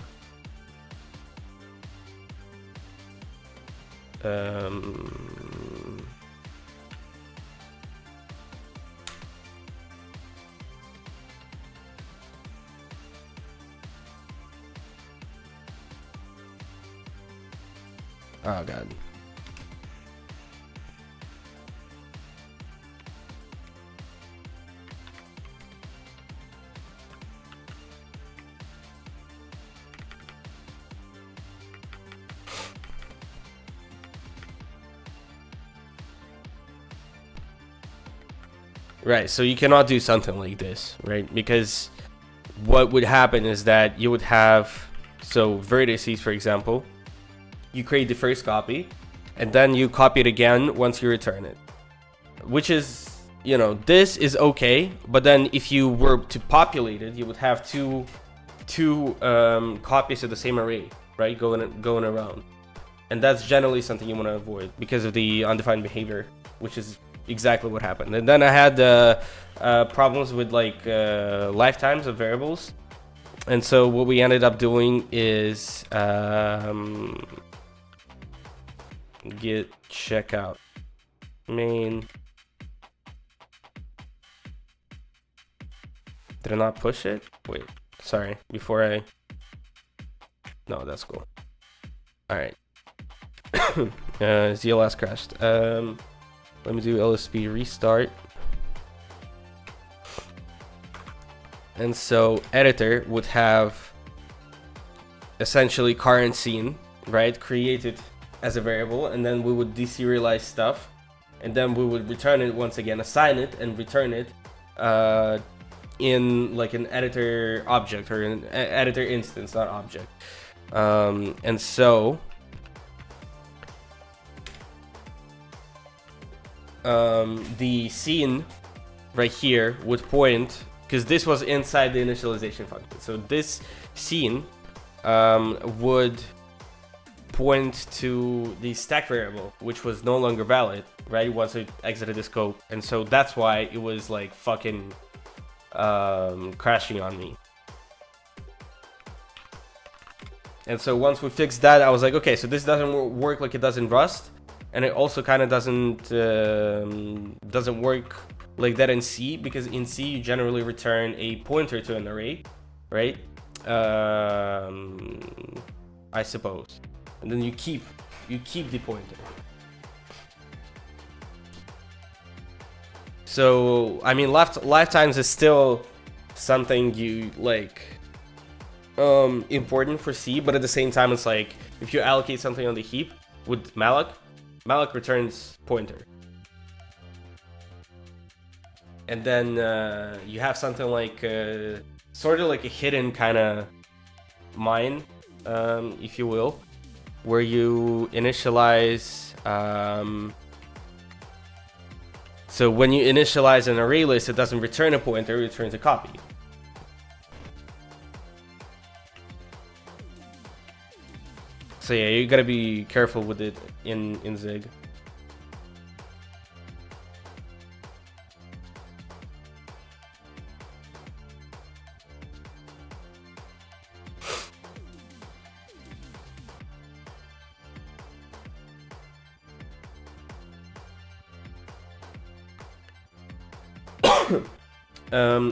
Oh god. Right, so you cannot do something like this, right? Because what would happen is that you would have, so vertices, for example, you create the first copy, and then you copy it again once you return it. Which is, you know, this is okay, but then if you were to populate it, you would have two copies of the same array, right? Going around. And that's generally something you want to avoid because of the undefined behavior, which is, exactly what happened. And then I had problems with like lifetimes of variables. And so what we ended up doing is git checkout main. Did I not push it? Wait, sorry. Before I... No, that's cool. All right. ZLS crashed. Let me do LSP restart. And so editor would have essentially current scene, right? Created as a variable, and then we would deserialize stuff, and then we would return it once again, assign it and return it in like an editor object or an editor instance, not object. And so the scene right here would point, because this was inside the initialization function. So this scene would point to the stack variable, which was no longer valid, right? Once it exited the scope. And so that's why it was like fucking crashing on me. And so once we fixed that, I was like, okay, so this doesn't work like it does in Rust, and it also kind of doesn't work like that in C, because in C you generally return a pointer to an array, right? I suppose, and then you keep the pointer. So I mean, lifetimes is still something you like important for C, but at the same time, it's like if you allocate something on the heap with malloc returns pointer. And then you have something like sort of like a hidden kind of mine, if you will, where you initialize. So when you initialize an array list, it doesn't return a pointer, it returns a copy. So yeah, you gotta be careful with it in Zig.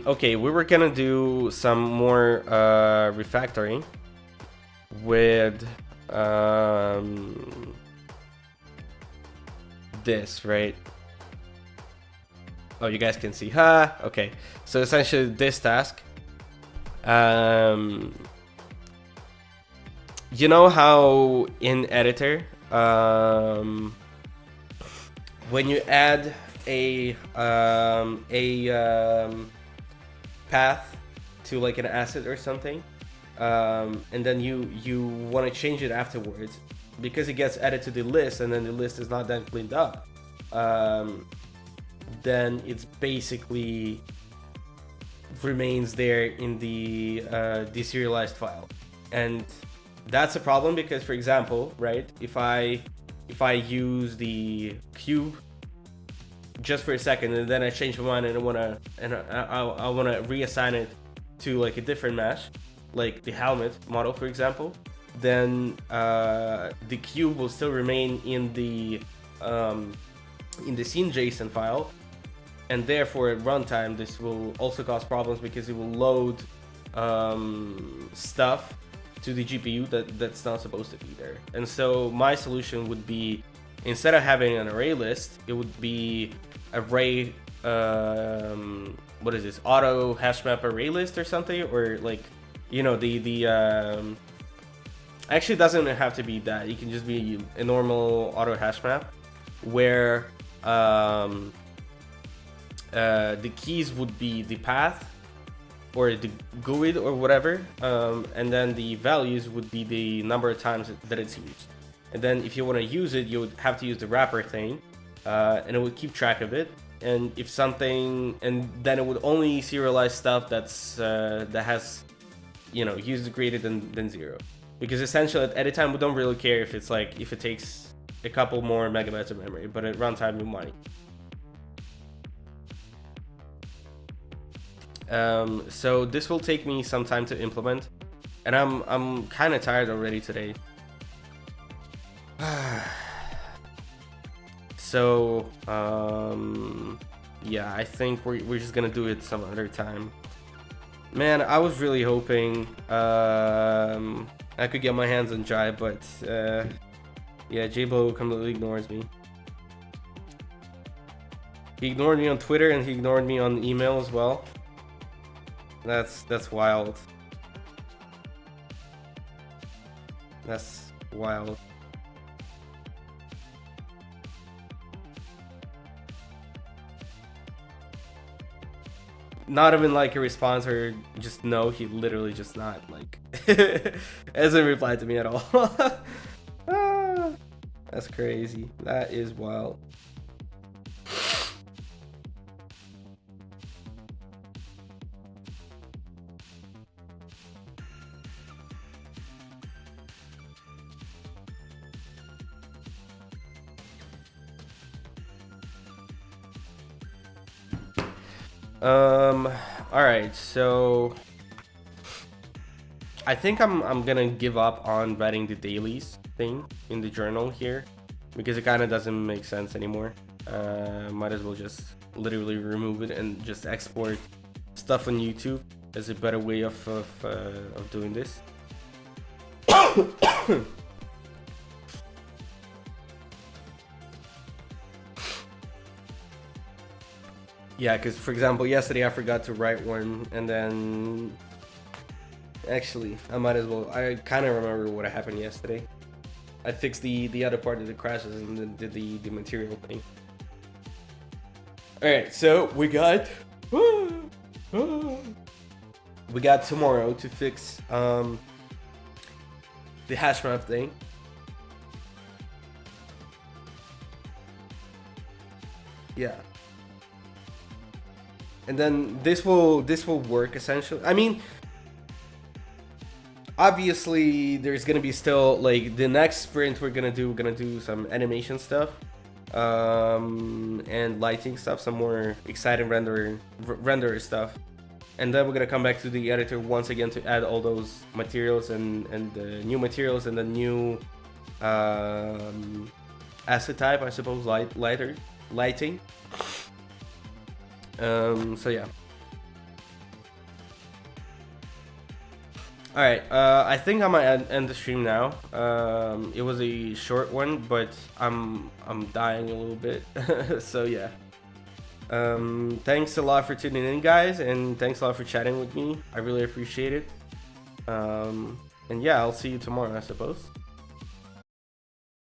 Okay, we were gonna do some more refactoring with this, right? Oh, you guys can see. Okay, so essentially this task, you know how in editor when you add a path to like an asset or something, and then you want to change it afterwards because it gets added to the list, and then the list is not then cleaned up, then it's basically remains there in the deserialized file. And that's a problem because, for example, right, if I use the cube just for a second and then I change my mind and I wanna reassign it to like a different mesh, like the helmet model, for example, then the cube will still remain in the scene JSON file, and therefore at runtime this will also cause problems because it will load stuff to the GPU that's not supposed to be there. And so my solution would be, instead of having an array list, it would be array what is this, auto hash map array list or something, or like, you know, the actually it doesn't have to be that. It can just be a normal auto hash map where the keys would be the path or the GUID or whatever, and then the values would be the number of times that it's used. And then if you want to use it, you would have to use the wrapper thing, and it would keep track of it. And if something, and then it would only serialize stuff that's that has, you know, used greater than 0. Because essentially at edit time we don't really care if it's like, if it takes a couple more megabytes of memory, but at runtime we might. So this will take me some time to implement, and I'm kind of tired already today. So yeah, I think we're just gonna do it some other time. Man, I was really hoping I could get my hands on Jai, but yeah, J-Bo completely ignores me. He ignored me on Twitter and he ignored me on email as well. That's wild. That's wild. Not even like a response or just no, he literally just not like hasn't replied to me at all. Ah, that's crazy. That is wild. All right, so I think I'm gonna give up on writing the dailies thing in the journal here because it kind of doesn't make sense anymore. Might as well just literally remove it and just export stuff on YouTube as a better way of doing this. Yeah, because for example, yesterday I forgot to write one, and then actually I might as well. I kind of remember what happened yesterday. I fixed the other part of the crashes and then did the material thing. All right, so we got tomorrow to fix the hash map thing. Yeah. And then this will work essentially. I mean, obviously there's gonna be still like the next sprint we're gonna do some animation stuff, and lighting stuff, some more exciting render stuff, and then we're gonna come back to the editor once again to add all those materials and the new materials and the new asset type, I suppose, lighting. So yeah. All right, I think I might end the stream now. It was a short one, but I'm dying a little bit. So yeah. Thanks a lot for tuning in, guys, and thanks a lot for chatting with me. I really appreciate it. And yeah, I'll see you tomorrow, I suppose.